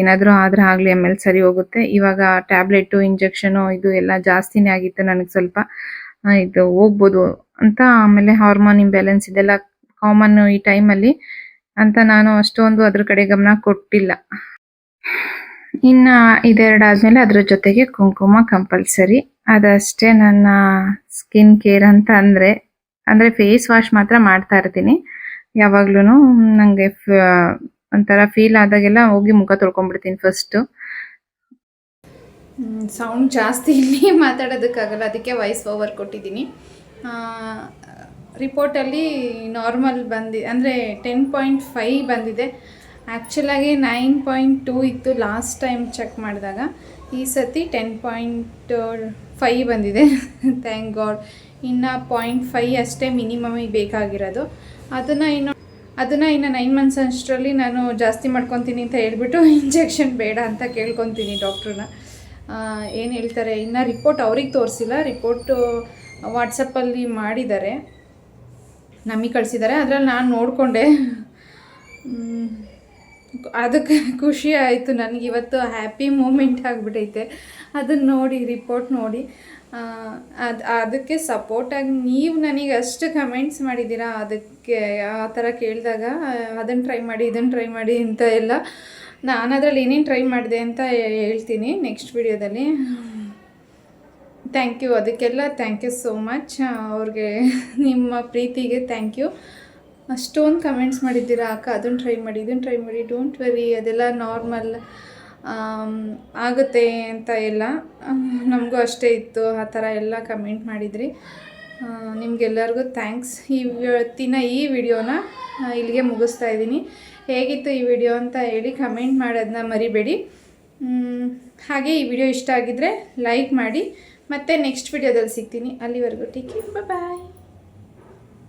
ಏನಾದರೂ ಆದರೆ ಆಗಲಿ, ಆಮೇಲೆ ಸರಿ ಹೋಗುತ್ತೆ. ಇವಾಗ ಟ್ಯಾಬ್ಲೆಟು, ಇಂಜೆಕ್ಷನು ಇದು ಎಲ್ಲ ಜಾಸ್ತಿನೇ ಆಗಿತ್ತು ನನಗೆ. ಸ್ವಲ್ಪ ಇದು ಹೋಗ್ಬೋದು ಅಂತ. ಆಮೇಲೆ ಹಾರ್ಮೋನ್ ಇಂಬ್ಯಾಲೆನ್ಸ್ ಇದೆಲ್ಲ ಕಾಮನ್ನು ಈ ಟೈಮಲ್ಲಿ ಅಂತ ನಾನು ಅಷ್ಟೊಂದು ಅದ್ರ ಕಡೆ ಗಮನ ಕೊಟ್ಟಿಲ್ಲ. ಇನ್ನು ಇದೆರಡು ಆದಮೇಲೆ ಅದ್ರ ಜೊತೆಗೆ ಕುಂಕುಮ ಕಂಪಲ್ಸರಿ. ಅದಷ್ಟೇ ನನ್ನ ಸ್ಕಿನ್ ಕೇರ್ ಅಂತ ಅಂದರೆ ಫೇಸ್ ವಾಶ್ ಮಾತ್ರ ಮಾಡ್ತಾ ಇರ್ತೀನಿ ಯಾವಾಗ್ಲೂ. ನನಗೆ ಒಂಥರ ಫೀಲ್ ಆದಾಗೆಲ್ಲ ಹೋಗಿ ಮುಖ ತೊಳ್ಕೊಂಡ್ಬಿಡ್ತೀನಿ ಫಸ್ಟು. ಸೌಂಡ್ ಜಾಸ್ತಿ ಇಲ್ಲಿ ಮಾತಾಡೋದಕ್ಕಾಗಲ್ಲ, ಅದಕ್ಕೆ ವಾಯ್ಸ್ ಓವರ್ ಕೊಟ್ಟಿದ್ದೀನಿ. ರಿಪೋರ್ಟಲ್ಲಿ ನಾರ್ಮಲ್ ಅಂದರೆ 10.5 ಬಂದಿದೆ. ಆ್ಯಕ್ಚುಲಾಗಿ 9.2 ಇತ್ತು ಲಾಸ್ಟ್ ಟೈಮ್ ಚೆಕ್ ಮಾಡಿದಾಗ. ಈ ಸತಿ 10.5 ಬಂದಿದೆ. Thank god. ಇನ್ನು 0.5 ಅಷ್ಟೇ ಮಿನಿಮಮಿಗೆ ಬೇಕಾಗಿರೋದು. ಅದನ್ನು ಇನ್ನು 9 ಮಂತ್ಸ್ ಅಷ್ಟರಲ್ಲಿ ನಾನು ಜಾಸ್ತಿ ಮಾಡ್ಕೊತೀನಿ ಅಂತ ಹೇಳ್ಬಿಟ್ಟು ಇಂಜೆಕ್ಷನ್ ಬೇಡ ಅಂತ ಕೇಳ್ಕೊತೀನಿ ಡಾಕ್ಟ್ರನ್ನ. ಏನು ಹೇಳ್ತಾರೆ, ಇನ್ನು ರಿಪೋರ್ಟ್ ಅವ್ರಿಗೆ ತೋರಿಸಿಲ್ಲ. ರಿಪೋರ್ಟು ವಾಟ್ಸಪ್ಪಲ್ಲಿ ಮಾಡಿದ್ದಾರೆ, ನಮಗೆ ಕಳಿಸಿದ್ದಾರೆ. ಅದರಲ್ಲಿ ನಾನು ನೋಡಿಕೊಂಡೆ. ಅದಕ್ಕೆ ಖುಷಿ ಆಯಿತು ನನಗಿವತ್ತು. ಹ್ಯಾಪಿ ಮೂಮೆಂಟ್ ಆಗಿಬಿಟ್ಟೈತೆ ಅದನ್ನು ನೋಡಿ, ರಿಪೋರ್ಟ್ ನೋಡಿ. ಅದಕ್ಕೆ ಸಪೋರ್ಟಾಗಿ ನೀವು ನನಗೆ ಅಷ್ಟು ಕಮೆಂಟ್ಸ್ ಮಾಡಿದ್ದೀರಾ. ಅದಕ್ಕೆ ಆ ಥರ ಕೇಳಿದಾಗ ಅದನ್ನು ಟ್ರೈ ಮಾಡಿ, ಇದನ್ನು ಟ್ರೈ ಮಾಡಿ ಅಂತ ಎಲ್ಲ. ನಾನು ಅದರಲ್ಲಿ ಏನೇನು ಟ್ರೈ ಮಾಡಿದೆ ಅಂತ ಹೇಳ್ತೀನಿ ನೆಕ್ಸ್ಟ್ ವಿಡಿಯೋದಲ್ಲಿ. ಥ್ಯಾಂಕ್ ಯು, ಅದಕ್ಕೆಲ್ಲ ಥ್ಯಾಂಕ್ ಯು ಸೋ ಮಚ್. ಅವ್ರಿಗೆ ನಿಮ್ಮ ಪ್ರೀತಿಗೆ ಥ್ಯಾಂಕ್ ಯು. ಅಷ್ಟೊಂದು ಕಮೆಂಟ್ಸ್ ಮಾಡಿದ್ದೀರಾ, ಅಕ್ಕ ಅದನ್ನು ಟ್ರೈ ಮಾಡಿ, ಇದನ್ನು ಟ್ರೈ ಮಾಡಿ, ಡೋಂಟ್ ವರಿ, ಅದೆಲ್ಲ ನಾರ್ಮಲ್ ಆಗುತ್ತೆ ಅಂತ ಎಲ್ಲ. ನಮಗೂ ಅಷ್ಟೇ ಇತ್ತು, ಆ ಥರ ಎಲ್ಲ ಕಮೆಂಟ್ ಮಾಡಿದ್ರಿ. ನಿಮಗೆಲ್ಲರಿಗೂ ಥ್ಯಾಂಕ್ಸ್. ಇವತ್ತಿನ ಈ ವಿಡಿಯೋನ ಇಲ್ಲಿಗೆ ಮುಗಿಸ್ತಾ ಇದ್ದೀನಿ. ಹೇಗಿತ್ತು ಈ ವಿಡಿಯೋ ಅಂತ ಹೇಳಿ ಕಮೆಂಟ್ ಮಾಡೋದನ್ನ ಮರಿಬೇಡಿ. ಹಾಗೆ ಈ ವಿಡಿಯೋ ಇಷ್ಟ ಆಗಿದ್ದರೆ ಲೈಕ್ ಮಾಡಿ. ಮತ್ತೆ ನೆಕ್ಸ್ಟ್ ವಿಡಿಯೋದಲ್ಲಿ ಸಿಗ್ತೀನಿ. ಅಲ್ಲಿವರೆಗೂ ಟೇಕ್ ಕೇರ್, ಬಾಯ್.